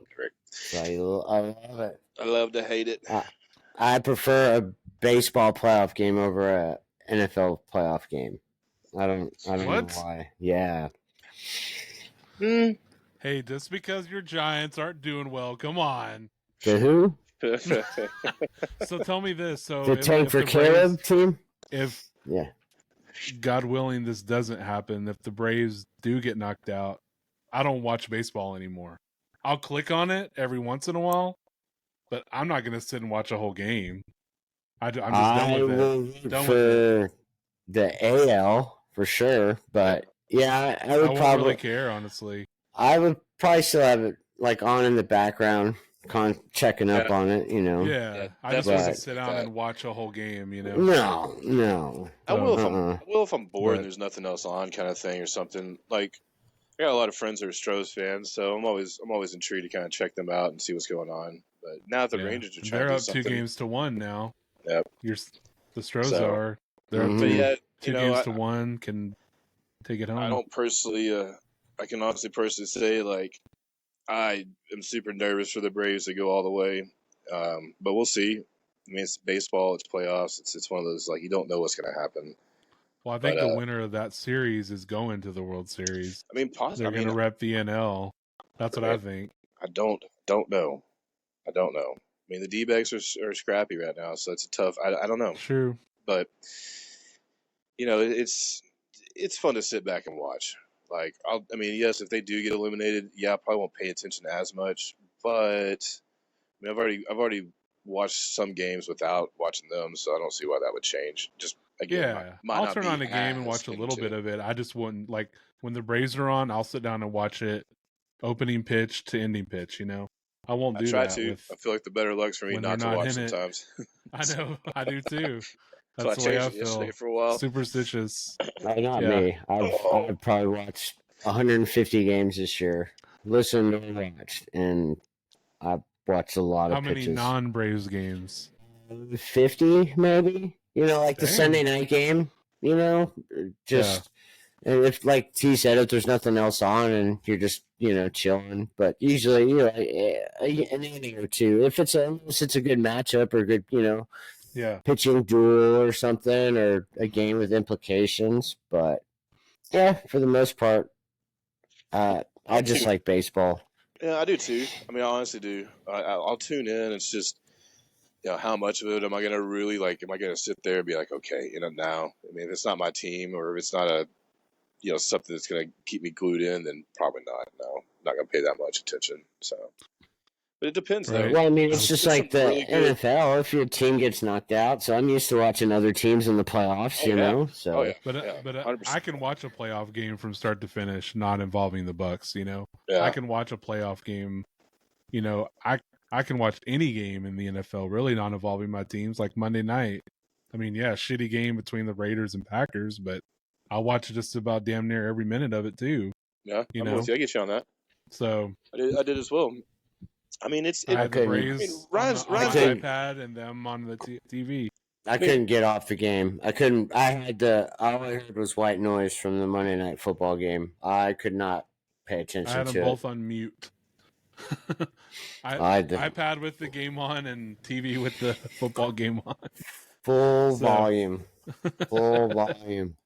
Speaker 1: I love it.
Speaker 3: I love to hate it.
Speaker 1: I prefer a baseball playoff game over a NFL playoff game. I don't know why. Yeah.
Speaker 2: Hey, just because your Giants aren't doing well, come on.
Speaker 1: The who?
Speaker 2: So tell me this. So
Speaker 1: the Tank for Caleb team?
Speaker 2: If God willing this doesn't happen, if the Braves do get knocked out, I don't watch baseball anymore. I'll click on it every once in a while, but I'm not going to sit and watch a whole game. I'm just done with it.
Speaker 1: Done for the AL for sure, but I would probably
Speaker 2: really care, honestly.
Speaker 1: I would probably still have it like on in the background, checking up on it,
Speaker 2: Yeah, I just wouldn't sit down and watch a whole game,
Speaker 1: No.
Speaker 3: I will if I'm bored and there's nothing else on, kind of thing, or something. Like, I got a lot of friends that are Stros fans, so I'm always intrigued to kind of check them out and see what's going on. But now the Rangers are trying
Speaker 2: they're
Speaker 3: to do
Speaker 2: up
Speaker 3: something.
Speaker 2: 2-1 now.
Speaker 3: Yep.
Speaker 2: The Stros are. They're up
Speaker 3: But yeah,
Speaker 2: 2-1, can take it home.
Speaker 3: I don't personally. I can honestly personally say like I am super nervous for the Braves to go all the way. But we'll see. I mean, it's baseball. It's playoffs. It's one of those like you don't know what's going to happen.
Speaker 2: Well, I think the winner of that series is going to the World Series.
Speaker 3: I mean,
Speaker 2: they're going to rep the NL. That's what I think.
Speaker 3: I don't know. I mean, the D-backs are scrappy right now, so it's a tough. I don't know.
Speaker 2: True,
Speaker 3: but you know, it's fun to sit back and watch. Like, I mean, yes, if they do get eliminated, I probably won't pay attention as much. But I mean, I've already watched some games without watching them, so I don't see why that would change. Just again,
Speaker 2: I'll turn on a game and watch a little bit of it. I just wouldn't like when the Braves are on. I'll sit down and watch it, opening pitch to ending pitch. I won't do that.
Speaker 3: I try to. I feel like the better luck's for me not to watch sometimes.
Speaker 2: I know, I do too.
Speaker 3: That's the way I feel. For a while.
Speaker 2: Superstitious.
Speaker 1: Not me. I've probably watched 150 games this year. Listened and watched, and I've watched a lot of pitches.
Speaker 2: How many non-Braves games?
Speaker 1: 50, maybe. Like the Sunday night game. Just and if, like T said, if there's nothing else on and you're just chilling, but usually an inning or two. If it's a good matchup or good pitching duel or something, or a game with implications. But for the most part, I just like baseball.
Speaker 3: Yeah, I do too. I mean, I honestly do. I'll tune in. It's just, how much of it am I going to really like? Am I going to sit there and be like, okay, now? I mean, if it's not my team or if it's not a, something that's going to keep me glued in, then probably not. No, I'm not going to pay that much attention. So. But it depends, though.
Speaker 1: Well, I mean, it's just like the really NFL. If your team gets knocked out, so I'm used to watching other teams in the playoffs, So,
Speaker 2: but I can watch a playoff game from start to finish, not involving the Bucks. I can watch a playoff game. I can watch any game in the NFL, really not involving my teams. Like Monday night, I mean, shitty game between the Raiders and Packers, but I'll watch just about damn near every minute of it too.
Speaker 3: Yeah, I'm with you. I get you on that.
Speaker 2: So
Speaker 3: I did as well. I mean,
Speaker 2: I had the Braves on the iPad and them on the TV.
Speaker 1: I couldn't get off the game. I couldn't. All I heard was white noise from the Monday Night Football game. I could not pay attention to it.
Speaker 2: I had them both on mute. iPad with the game on and TV with the football game on.
Speaker 1: Full volume. Full volume.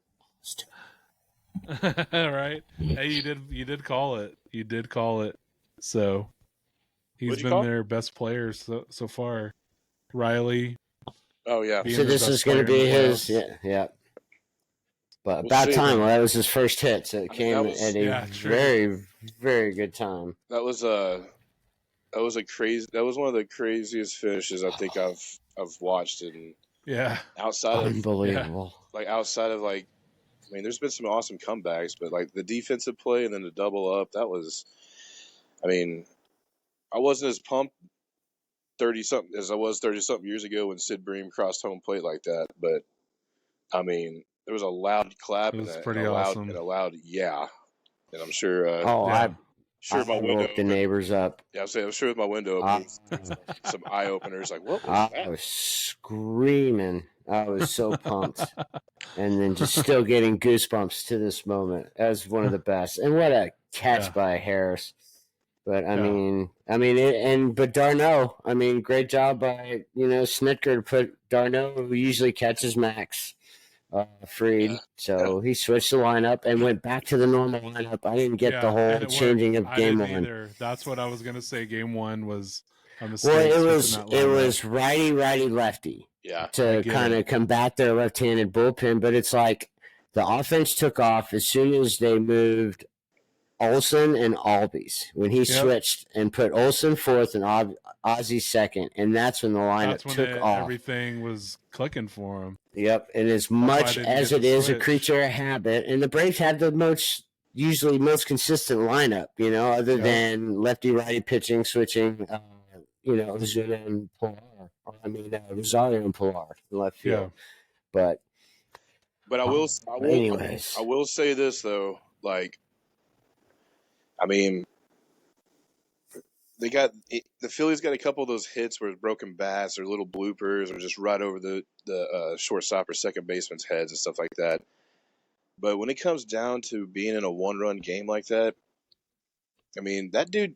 Speaker 2: All right. Hey, you did call it. You did call it. So he's been their best player so far. Riley.
Speaker 3: Oh yeah.
Speaker 1: So this is going to be his. Yeah. But about time. Well, that was his first hit, so it came at a very, very good time.
Speaker 3: That was one of the craziest finishes I think I've watched, and outside of
Speaker 1: unbelievable.
Speaker 3: Outside of I mean, there's been some awesome comebacks, but like the defensive play and then the double up, that was. I mean, I wasn't as pumped 30-something as I was 30-something years ago when Sid Bream crossed home plate like that, but I mean, there was a loud clap and
Speaker 2: awesome.
Speaker 3: a loud yeah, and I'm sure.
Speaker 1: I
Speaker 3: my window
Speaker 1: woke the neighbors up.
Speaker 3: Yeah, I'm sure with my window open, some eye openers. Like, what was that?
Speaker 1: I was screaming. I was so pumped, and then just still getting goosebumps to this moment. As one of the best, and what a catch by Harris. But but Darno. I mean, great job by Snitker to put Darno, who usually catches Max. Freed, so he switched the lineup and went back to the normal lineup. I didn't get the whole changing of game one.
Speaker 2: Either. That's what I was gonna say. Game one was a mistake.
Speaker 1: Well, it was righty, lefty.
Speaker 3: Yeah,
Speaker 1: to kind of combat their left-handed bullpen, but it's like the offense took off as soon as they moved Olsen and Albies. When he switched and put Olsen fourth and Ozzy second, and that's when the lineup took off.
Speaker 2: Everything was clicking for him.
Speaker 1: Yep, and as much as it is a creature of habit, and the Braves had the usually most consistent lineup, other than lefty-righty pitching, switching, Ozuna and Pilar. Rosario and Pilar in left field. But
Speaker 3: I will say this though, I mean, the Phillies got a couple of those hits where it's broken bats or little bloopers or just right over the shortstop or second baseman's heads and stuff like that. But when it comes down to being in a one-run game like that, I mean, that dude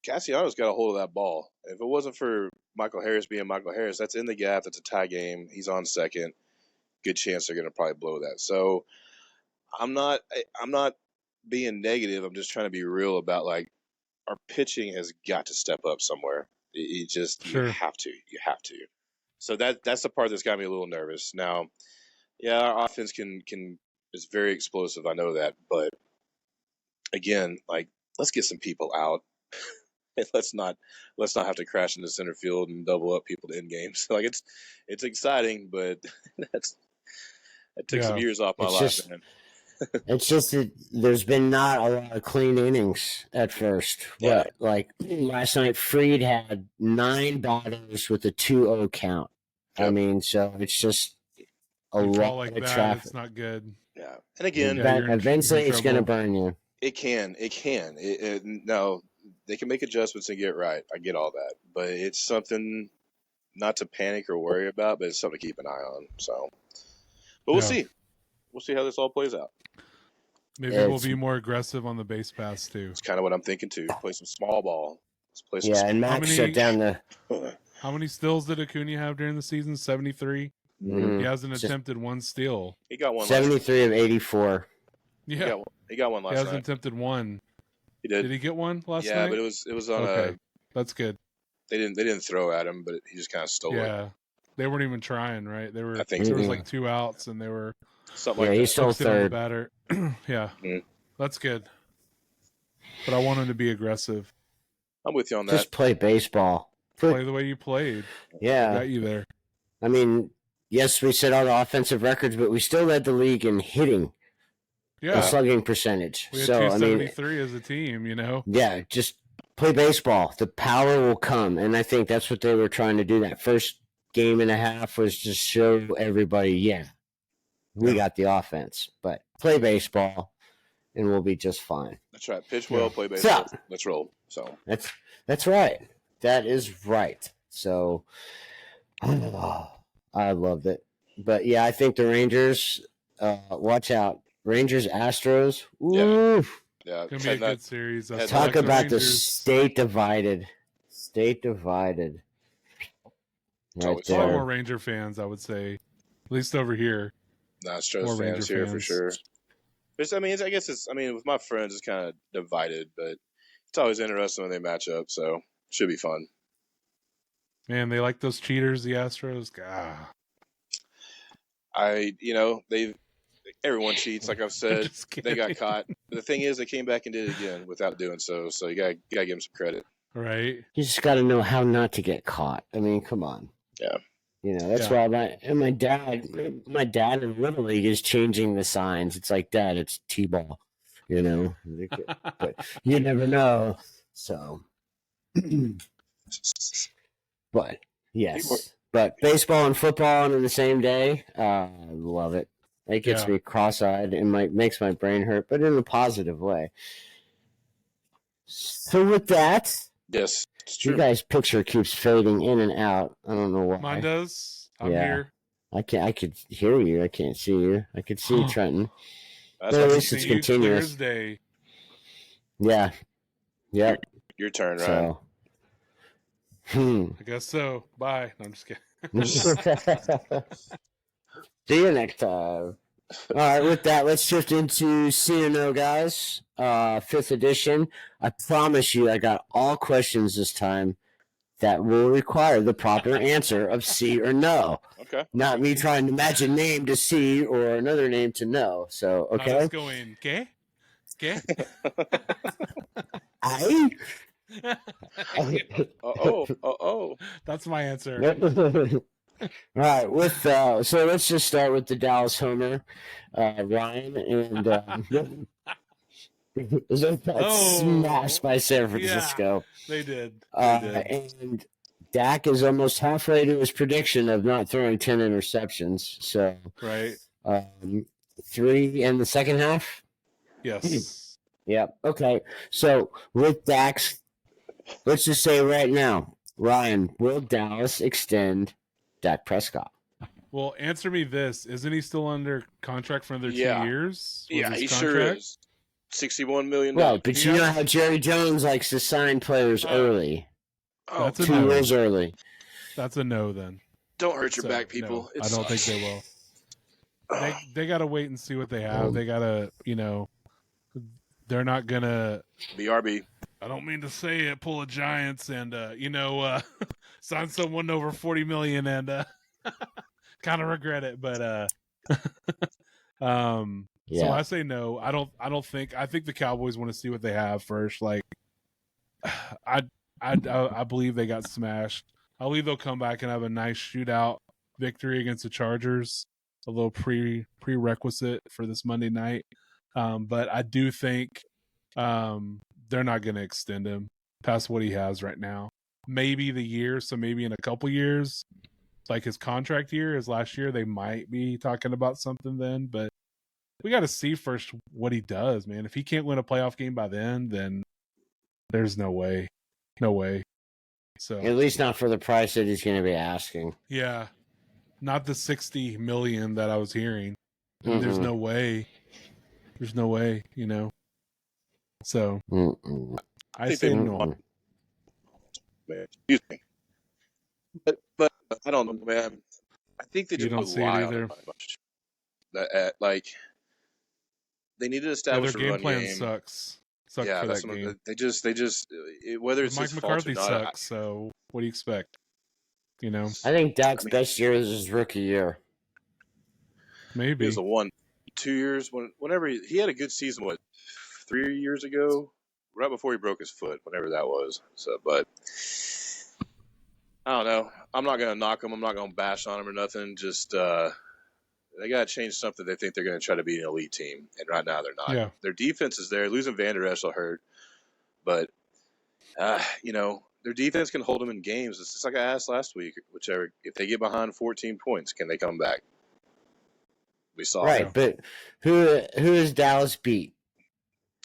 Speaker 3: Castellanos got a hold of that ball. If it wasn't for Michael Harris being Michael Harris, that's in the gap. That's a tie game. He's on second. Good chance they're going to probably blow that. So I'm not being negative. I'm just trying to be real about like our pitching has got to step up somewhere. You have to. You have to. So that's the part that's got me a little nervous. Now, yeah, our offense can is very explosive. I know that, but again, like let's get some people out. let's not have to crash into center field and double up people to end games. Like it's exciting, but that took some years off my life, man.
Speaker 1: It's just that there's been not a lot of clean innings at first.
Speaker 3: Yeah.
Speaker 1: But like last night, Fried had 9 batters with a 2-0 count. Yep. I mean, so it's just a lot
Speaker 2: like
Speaker 1: of
Speaker 2: that,
Speaker 1: traffic.
Speaker 2: It's not good.
Speaker 3: Yeah, and again,
Speaker 1: eventually it's going to burn you.
Speaker 3: It can. No, they can make adjustments and get right. I get all that, but it's something not to panic or worry about, but it's something to keep an eye on. So, but we'll see. We'll see how this all plays out.
Speaker 2: Maybe we'll be more aggressive on the base pass too.
Speaker 3: It's kind of what I'm thinking too. Play some small ball. Let's play some.
Speaker 1: Yeah, and Max shut down the.
Speaker 2: How many steals did Acuna have during the season? 73.
Speaker 1: Mm-hmm.
Speaker 2: He hasn't attempted one steal.
Speaker 3: He got one.
Speaker 1: 73 of 84.
Speaker 2: Yeah,
Speaker 3: he got one last night.
Speaker 2: He hasn't attempted one.
Speaker 3: He did.
Speaker 2: Did he get one last night?
Speaker 3: Yeah, but it was on a.
Speaker 2: That's good.
Speaker 3: They didn't throw at him, but he just kind of stole it.
Speaker 2: Yeah, they weren't even trying, right? They were.
Speaker 3: I think
Speaker 2: there was like 2 outs, and they were.
Speaker 3: Something like that.
Speaker 1: He stole third.
Speaker 2: Batter. Yeah,
Speaker 3: mm.
Speaker 2: That's good. But I want him to be aggressive.
Speaker 3: I'm with you on that.
Speaker 1: Just play baseball.
Speaker 2: Play the way you played.
Speaker 1: Yeah.
Speaker 2: Got you there.
Speaker 1: I mean, yes, we set all the offensive records, but we still led the league in hitting.
Speaker 2: Yeah.
Speaker 1: And slugging percentage.
Speaker 2: We had 273 as a team, you know?
Speaker 1: Yeah, just play baseball. The power will come. And I think that's what they were trying to do. That first game and a half was just show everybody, we got the offense. But play baseball, and we'll be just fine.
Speaker 3: That's right. Pitch well, play baseball.
Speaker 1: So,
Speaker 3: let's roll. So
Speaker 1: that's right. That is right. So I loved it. But yeah, I think the Rangers. Watch out, Rangers Astros. Ooh.
Speaker 3: Yeah,
Speaker 2: gonna be a good series.
Speaker 1: Talk about the state divided. State divided.
Speaker 2: Right there. A lot more Ranger fans, I would say, at least over here.
Speaker 3: Astros fans here for sure. I guess with my friends, it's kind of divided, but it's always interesting when they match up, so should be fun.
Speaker 2: Man, they like those cheaters, the Astros. Ah.
Speaker 3: Everyone cheats, like I've said. They got caught. But the thing is, they came back and did it again without doing so. So you gotta give them some credit.
Speaker 2: Right.
Speaker 1: You just gotta know how not to get caught. I mean, come on.
Speaker 3: Yeah.
Speaker 1: That's why my dad in Little League is changing the signs. It's like, Dad, it's T-ball. But you never know. So, but yes, but baseball and football on the same day. I love it. It gets me cross-eyed and makes my brain hurt, but in a positive way. So with that,
Speaker 3: yes, it's true.
Speaker 1: You guys' picture keeps fading in and out. I don't know why.
Speaker 2: Mine does. I'm here.
Speaker 1: I could hear you. I can't see you. I could see Trenton.
Speaker 3: But
Speaker 1: at least it's continuous.
Speaker 2: Thursday.
Speaker 1: Yeah. Yep.
Speaker 3: Your turn, right?
Speaker 2: So. I guess so. Bye. No, I'm just
Speaker 1: kidding. See you next time. All right, with that, let's shift into See or No, guys. 5th edition. I promise you, I got all questions this time that will require the proper answer of See or No.
Speaker 3: Okay.
Speaker 1: Not me trying to match a name to See or another name to No. So, okay.
Speaker 2: Let's go in. Okay. Okay.
Speaker 1: I.
Speaker 2: That's my answer.
Speaker 1: All right, so let's just start with the Dallas homer, Ryan, and smashed by San Francisco.
Speaker 2: Yeah, they did.
Speaker 1: And Dak is almost halfway to his prediction of not throwing 10 interceptions. So
Speaker 2: right,
Speaker 1: 3 in the second half.
Speaker 2: Yes.
Speaker 1: Yep. Okay. So with Dak's let's just say right now, Ryan, will Dallas extend Dak Prescott?
Speaker 2: Well, answer me this: isn't he still under contract for another 2 years?
Speaker 3: Yeah,
Speaker 2: his
Speaker 3: he
Speaker 2: contract?
Speaker 3: sure is. $61 million.
Speaker 1: Well, but you know how Jerry Jones likes to sign players early.
Speaker 2: That's a
Speaker 1: 2 years early.
Speaker 2: That's a no then.
Speaker 3: Don't hurt your back, people.
Speaker 2: No, I don't think they will. They got to wait and see what they have. They got to, they're not going to...
Speaker 3: BRB.
Speaker 2: I don't mean to say it, pull a Giants and, sign someone over $40 million and kind of regret it. But, so I say no. I think the Cowboys want to see what they have first. Like, I believe they got smashed. I believe they'll come back and have a nice shootout victory against the Chargers. A little prerequisite for this Monday night. But I do think they're not going to extend him past what he has right now. Maybe the year, so maybe in a couple years, like his contract year, his last year, they might be talking about something then. But we got to see first what he does, man. If he can't win a playoff game by then there's no way. No way. So
Speaker 1: at least not for the price that he's going to be asking.
Speaker 2: Yeah. Not the $60 million that I was hearing. Mm-hmm. There's no way. There's no way, So I say no.
Speaker 3: Excuse me. But I don't know, man. I think they just
Speaker 2: don't see it either.
Speaker 3: Like they need to establish
Speaker 2: their
Speaker 3: a
Speaker 2: game plan
Speaker 3: game.
Speaker 2: sucks. For
Speaker 3: that's
Speaker 2: that game.
Speaker 3: They just whether it's
Speaker 2: Mike
Speaker 3: his
Speaker 2: McCarthy
Speaker 3: fault or not,
Speaker 2: sucks. So what do you expect?
Speaker 1: I think Dak's best year is his rookie year.
Speaker 2: Maybe
Speaker 3: it was 2 years whenever he had a good season. 3 years ago, right before he broke his foot, whenever that was. So, but I don't know. I'm not gonna knock him. I'm not gonna bash on him or nothing. Just they gotta change something. They think they're gonna try to be an elite team, and right now they're not.
Speaker 2: Yeah.
Speaker 3: Their defense is there. Losing Van Der Esch will hurt, but their defense can hold them in games. It's just like I asked last week. If they get behind 14 points, can they come back? We saw
Speaker 1: right, but who has Dallas beat?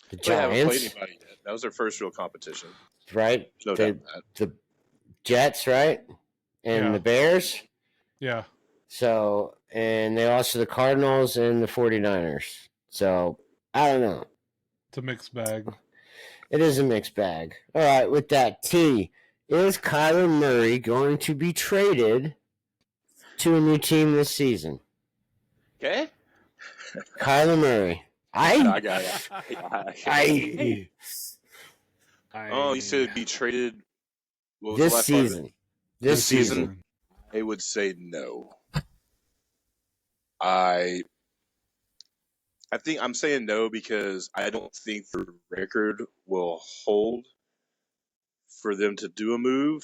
Speaker 1: The Giants.
Speaker 3: They haven't played anybody yet. That was their first real competition,
Speaker 1: right?
Speaker 3: There's no doubt about that.
Speaker 1: The Jets, right, and the Bears.
Speaker 2: Yeah.
Speaker 1: So, and they lost to the Cardinals and the 49ers. So, I don't know.
Speaker 2: It's a mixed bag.
Speaker 1: It is a mixed bag. All right, with that, T, is Kyler Murray going to be traded to a new team this season?
Speaker 3: Okay.
Speaker 1: Kyler Murray.
Speaker 3: I got it. You said be traded
Speaker 1: this season. This season.
Speaker 3: I would say no. I think I'm saying no because I don't think the record will hold for them to do a move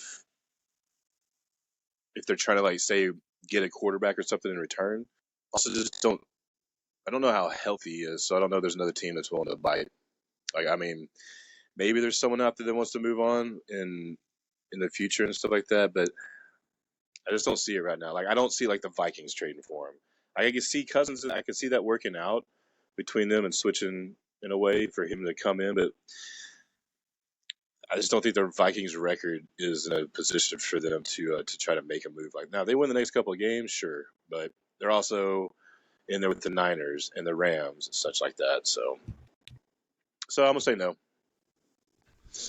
Speaker 3: if they're trying to say get a quarterback or something in return. Also, I don't know how healthy he is, so I don't know if there's another team that's willing to bite. Maybe there's someone out there that wants to move on in the future and stuff like that, but I just don't see it right now. I don't see the Vikings trading for him. I can see Cousins, I can see that working out between them and switching in a way for him to come in, but I just don't think the Vikings record is in a position for them to try to make a move. Now, they win the next couple of games, sure, but they're also in there with the Niners and the Rams and such like that. So I'm gonna say no.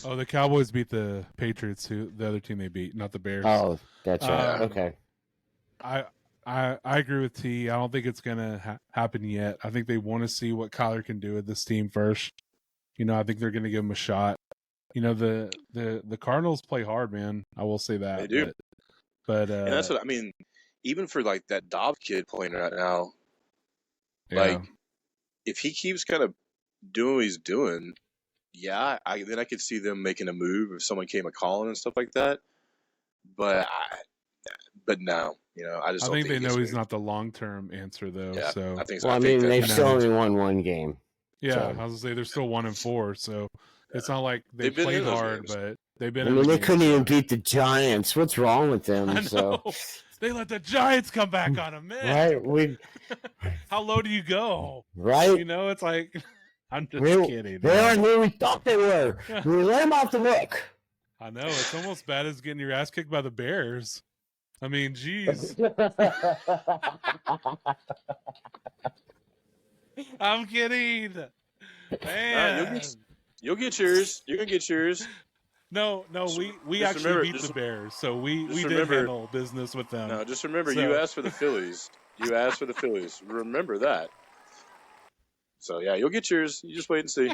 Speaker 2: Oh, the Cowboys beat the Patriots, the other team they beat, not the Bears.
Speaker 1: Oh, that's right. Okay.
Speaker 2: I agree with T. I don't think it's gonna happen yet. I think they want to see what Kyler can do with this team first. I think they're gonna give him a shot. The Cardinals play hard, man. I will say that.
Speaker 3: They do.
Speaker 2: But
Speaker 3: and that's what I mean. Even for that Dobbs kid playing right now, if he keeps kind of doing what he's doing, then I could see them making a move if someone came a calling and stuff like that. But no, I just.
Speaker 2: I
Speaker 3: don't
Speaker 2: think they know he's
Speaker 3: moved.
Speaker 2: not the long-term answer though.
Speaker 3: Yeah,
Speaker 2: so
Speaker 3: I think so.
Speaker 1: Well, they've still only won one game.
Speaker 2: Yeah,
Speaker 1: so.
Speaker 2: I was gonna say they're still 1-4, so it's not like they
Speaker 3: They've
Speaker 2: played hard, but they've been.
Speaker 1: They couldn't even beat the Giants. What's wrong with them?
Speaker 2: I know.
Speaker 1: So
Speaker 2: they let the Giants come back on them, man.
Speaker 1: Right?
Speaker 2: How low do you go?
Speaker 1: Right?
Speaker 2: It's like I'm just kidding.
Speaker 1: They aren't who we thought they were. We let them off the hook.
Speaker 2: I know it's almost bad as getting your ass kicked by the Bears. I mean, geez. I'm kidding. Man.
Speaker 3: You'll get yours. You're gonna get yours.
Speaker 2: No, we actually beat the Bears, so we did handle business with them.
Speaker 3: No, just remember, you asked for the Phillies. You asked for the Phillies. Remember that. So yeah, you'll get yours. You just wait and see.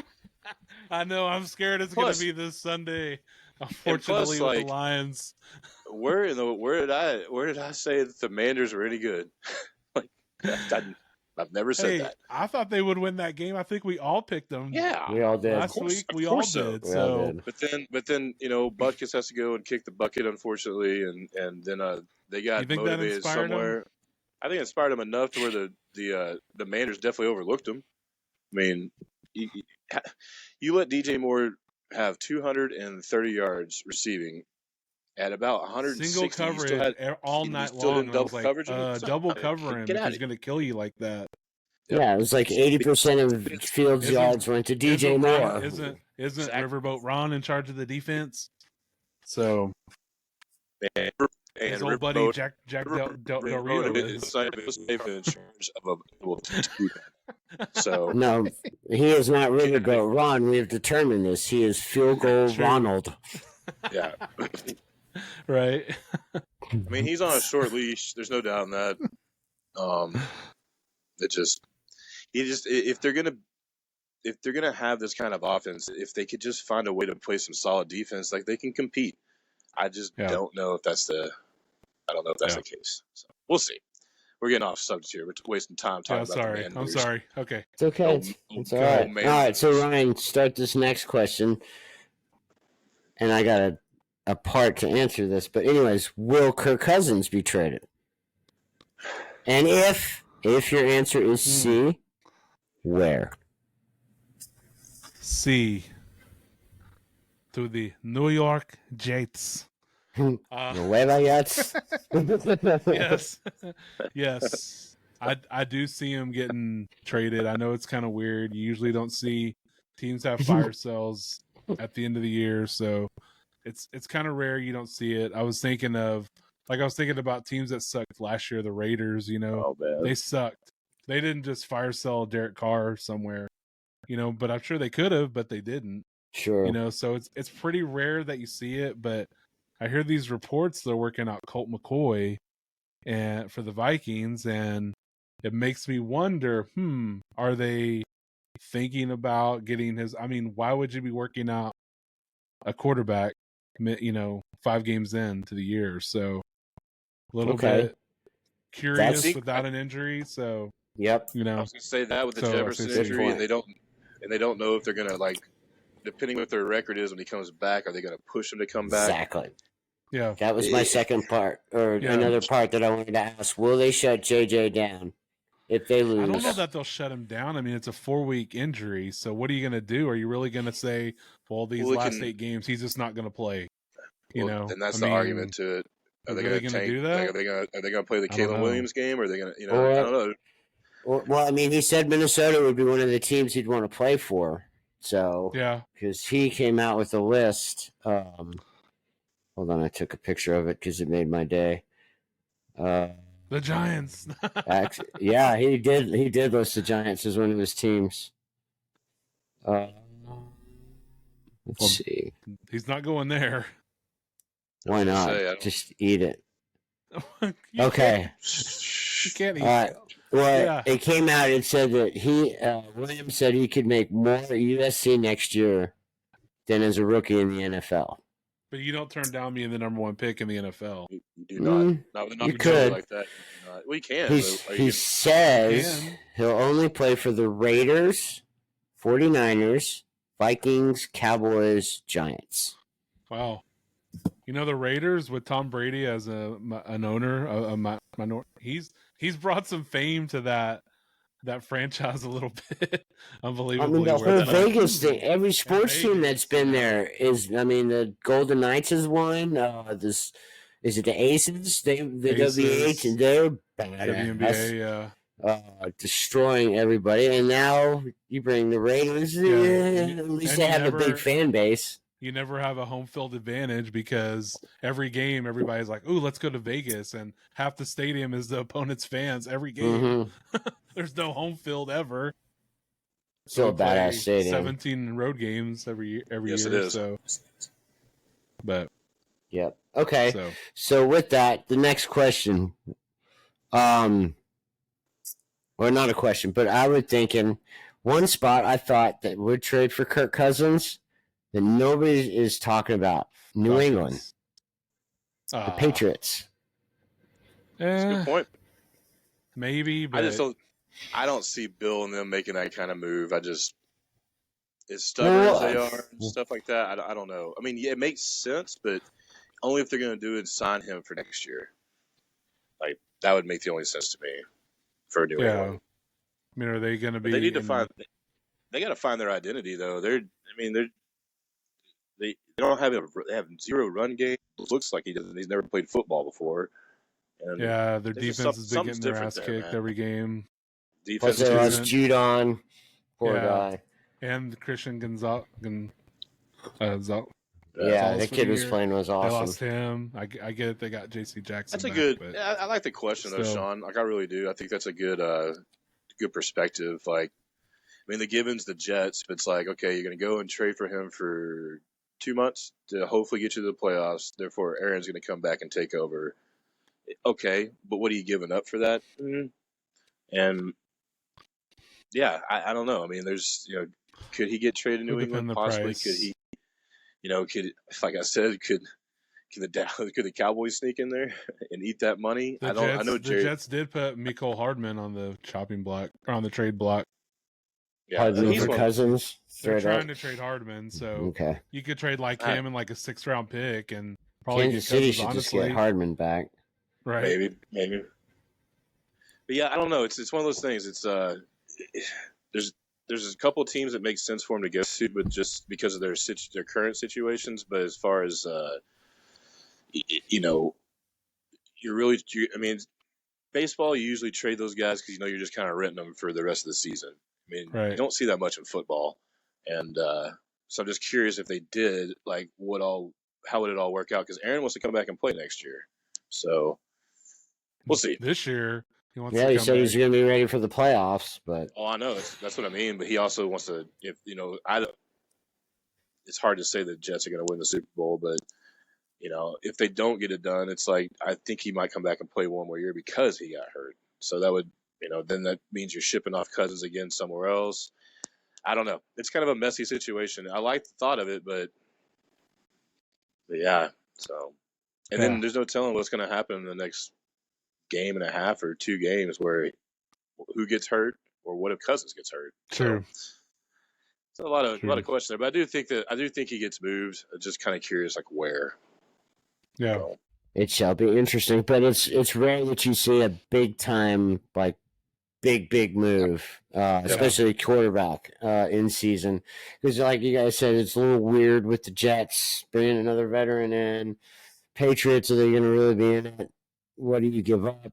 Speaker 2: I know. I'm scared it's going to be this Sunday. Unfortunately, with the Lions.
Speaker 3: Where did I say that the Manders were any good? I've never said that.
Speaker 2: I thought they would win that game. I think we all picked them.
Speaker 1: Yeah, we all did.
Speaker 2: Last week we all did. So,
Speaker 3: but then Butkus has to go and kick the bucket, unfortunately, and then they got motivated somewhere. I think it inspired them enough to where the Manders definitely overlooked them. I mean, you let DJ Moore have 230 yards receiving at about 160.
Speaker 2: Single coverage all night long. Double coverage. Double covering. He's going to kill you like that.
Speaker 1: Yeah, it was like 80% of Fields' yards went to DJ Moore.
Speaker 2: Isn't Riverboat Ron in charge of the defense? So, his old buddy Jack Del Rio is
Speaker 3: in charge of a. So
Speaker 1: no, he is not Riverboat Ron. We have determined this. He is Field Goal Ronald.
Speaker 3: Yeah.
Speaker 2: Right.
Speaker 3: I mean, he's on a short leash. There's no doubt in that. If they're gonna have this kind of offense, if they could just find a way to play some solid defense, like they can compete. I just don't know if that's the case. So we'll see. We're getting off subject here. We're wasting time talking about the Manders.
Speaker 2: I'm sorry. Okay.
Speaker 1: It's okay. It's all right. All right. So Ryan, start this next question, and I got a part to answer this. But anyways, will Kirk Cousins be traded? And if your answer is C, where?
Speaker 2: C. To the New York Jets.
Speaker 1: Nueva Jets.
Speaker 2: Yes. I do see him getting traded. I know it's kind of weird. You usually don't see teams have fire sales at the end of the year, so it's kind of rare you don't see it. I was thinking about teams that sucked last year, the Raiders. They sucked. They didn't just fire sell Derek Carr somewhere, but I'm sure they could have, but they didn't.
Speaker 1: Sure.
Speaker 2: So it's pretty rare that you see it, but I hear these reports they're working out Colt McCoy and for the Vikings, and it makes me wonder, are they thinking about getting his? I mean, why would you be working out a quarterback, 5 games into the year? So a little bit curious without an injury. So
Speaker 1: yep.
Speaker 3: I was going to say that with the Jefferson injury, and they don't know if they're going to depending what their record is when he comes back, are they going to push him to come back?
Speaker 1: Exactly.
Speaker 2: Yeah.
Speaker 1: That was my second part, or another part that I wanted to ask. Will they shut JJ down if they lose?
Speaker 2: I don't know that they'll shut him down. I mean, it's a 4-week injury. So what are you going to do? Are you really going to say, well, these last 8 games, he's just not going to play?
Speaker 3: And that's the argument to it. Are they going to do
Speaker 2: that?
Speaker 3: Are they going to play the Caleb Williams game? Or are they going to, I don't know.
Speaker 1: Well, I mean, he said Minnesota would be one of the teams he'd want to play for. So, because he came out with a list. Hold on, I took a picture of it because it made my day.
Speaker 2: The Giants.
Speaker 1: He did. He did list the Giants as one of his teams. Let's see.
Speaker 2: He's not going there.
Speaker 1: Why not? Just eat it. Okay.
Speaker 2: You can't eat it.
Speaker 1: Well, it came out and said that Williams said he could make more at USC next year than as a rookie in the NFL.
Speaker 2: But you don't turn down being the number 1 pick in the NFL.
Speaker 3: You do not. Not
Speaker 1: you could.
Speaker 3: Like that. We can.
Speaker 1: He says he'll only play for the Raiders, 49ers, Vikings, Cowboys, Giants.
Speaker 2: Wow. The Raiders with Tom Brady as an owner, he's brought some fame to that franchise a little bit. Unbelievably.
Speaker 1: I mean, the whole Vegas thing, every sports team that's been there the Golden Knights has won. Is it the Aces? The WH, and they're badass.
Speaker 2: WNBA,
Speaker 1: destroying everybody. And now you bring the Raiders. At least they have a big fan base.
Speaker 2: you never have a home field advantage because every game everybody's like, "Ooh, let's go to Vegas," and half the stadium is the opponent's fans every game. There's no home field ever.
Speaker 1: Still a badass stadium.
Speaker 2: 17 road games every year.
Speaker 3: Yes, it is.
Speaker 2: So, but
Speaker 1: yep. Okay. So with that, the next question, or not a question, but I was thinking one spot I thought that would trade for Kirk Cousins that nobody is talking about. New England. The Patriots.
Speaker 3: That's a good point.
Speaker 2: Maybe, but
Speaker 3: I don't see Bill and them making that kind of move. As stubborn as they are, and stuff like that, I don't know. I mean, yeah, it makes sense, but only if they're going to do it and sign him for next year. Like, that would make the only sense to me for New England.
Speaker 2: I mean, are they going to be?
Speaker 3: But they need to find. They got to find their identity, though. They don't have they have zero run game. It looks like he's never played football before. And
Speaker 2: their defense has been getting their ass kicked every game.
Speaker 1: Plus they lost Judon, poor guy,
Speaker 2: and Christian Gonzalez.
Speaker 1: That kid was playing was awesome.
Speaker 2: They lost him. I get it. They got J.C. Jackson.
Speaker 3: That's a good. I like the question though, Sean. Like I really do. I think that's a good perspective. Like, I mean, the Gibbons, the Jets. But it's like, okay, you're going to go and trade for him for 2 months to hopefully get you to the playoffs. Therefore, Aaron's going to come back and take over. Okay, but what are you giving up for that? Mm-hmm. And yeah, I don't know. I mean, there's could he get traded to New England? Possibly. Price. Could he? Like I said, could the Cowboys sneak in there and eat that money? I know
Speaker 2: the Jets did put Mecole Hardman on the chopping block or on the trade block.
Speaker 1: Yeah, Hardman for Cousins.
Speaker 2: They're trying to trade Hardman, so you could trade like him and like a 6th-round pick, and probably
Speaker 1: Kansas City should just get Hardman back.
Speaker 2: Right?
Speaker 3: Maybe. But yeah, I don't know. It's one of those things. It's there's a couple of teams that make sense for him to go to, but just because of their current situations. But as far as baseball, you usually trade those guys because you're just kind of renting them for the rest of the season. I mean, you don't see that much in football, and so I'm just curious if they did, like, how would it all work out? Because Aaron wants to come back and play next year, so we'll see.
Speaker 2: This year.
Speaker 1: He said he's going to be ready for the playoffs, but
Speaker 3: I know that's what I mean. But he also wants to. It's hard to say the Jets are going to win the Super Bowl, but if they don't get it done, it's like I think he might come back and play one more year because he got hurt. So that would, then that means you're shipping off Cousins again somewhere else. I don't know. It's kind of a messy situation. I like the thought of it, but yeah. So, and then there's no telling what's going to happen in the next game and a half or 2 games where who gets hurt or what if Cousins gets hurt.
Speaker 2: True.
Speaker 3: So, it's a lot of questions there, but I do think he gets moved. I'm just kind of curious, like where.
Speaker 2: Yeah.
Speaker 3: So.
Speaker 1: It shall be interesting, but it's rare that you see a big time big move, especially quarterback in season, because like you guys said, it's a little weird with the Jets bringing another veteran in. Patriots, are they going to really be in it? What do you give up?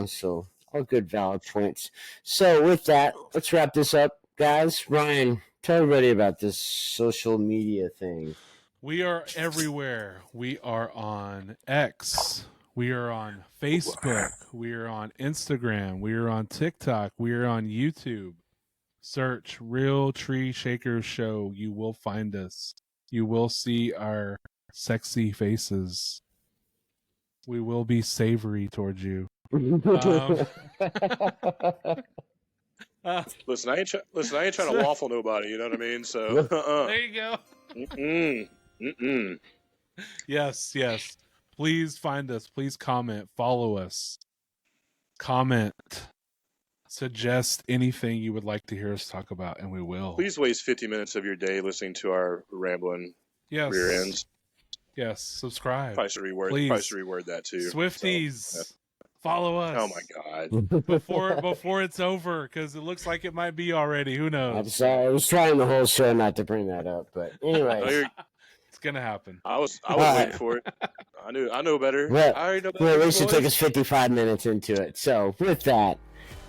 Speaker 1: So all good valid points. So with that, let's wrap this up, guys. Ryan, tell everybody about this social media thing.
Speaker 2: We are everywhere. We are on X. We are on Facebook. We are on Instagram. We are on TikTok. We are on YouTube. Search Real Tree Shakers Show. You will find us. You will see our sexy faces. We will be savory towards you.
Speaker 3: Listen, I ain't trying to waffle nobody. You know what I mean? So
Speaker 2: there you go. Yes. Please find us. Please comment. Follow us. Comment. Suggest anything you would like to hear us talk about, and we will.
Speaker 3: Please waste 50 minutes of your day listening to our rambling rear ends.
Speaker 2: Yes, subscribe.
Speaker 3: Probably should reword that too.
Speaker 2: Swifties,
Speaker 3: so,
Speaker 2: follow us.
Speaker 3: Oh my God!
Speaker 2: before it's over, because it looks like it might be already. Who knows?
Speaker 1: I was trying the whole show not to bring that up, but anyway,
Speaker 2: it's gonna happen.
Speaker 3: I was waiting for it. I know better.
Speaker 1: Well,
Speaker 3: I already know better.
Speaker 1: Well, at least it took us 55 minutes into it. So with that,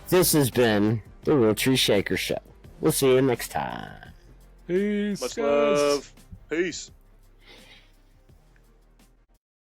Speaker 1: this has been the Real Tree Shaker Show. We'll see you next time.
Speaker 2: Peace.
Speaker 3: Much love. Peace.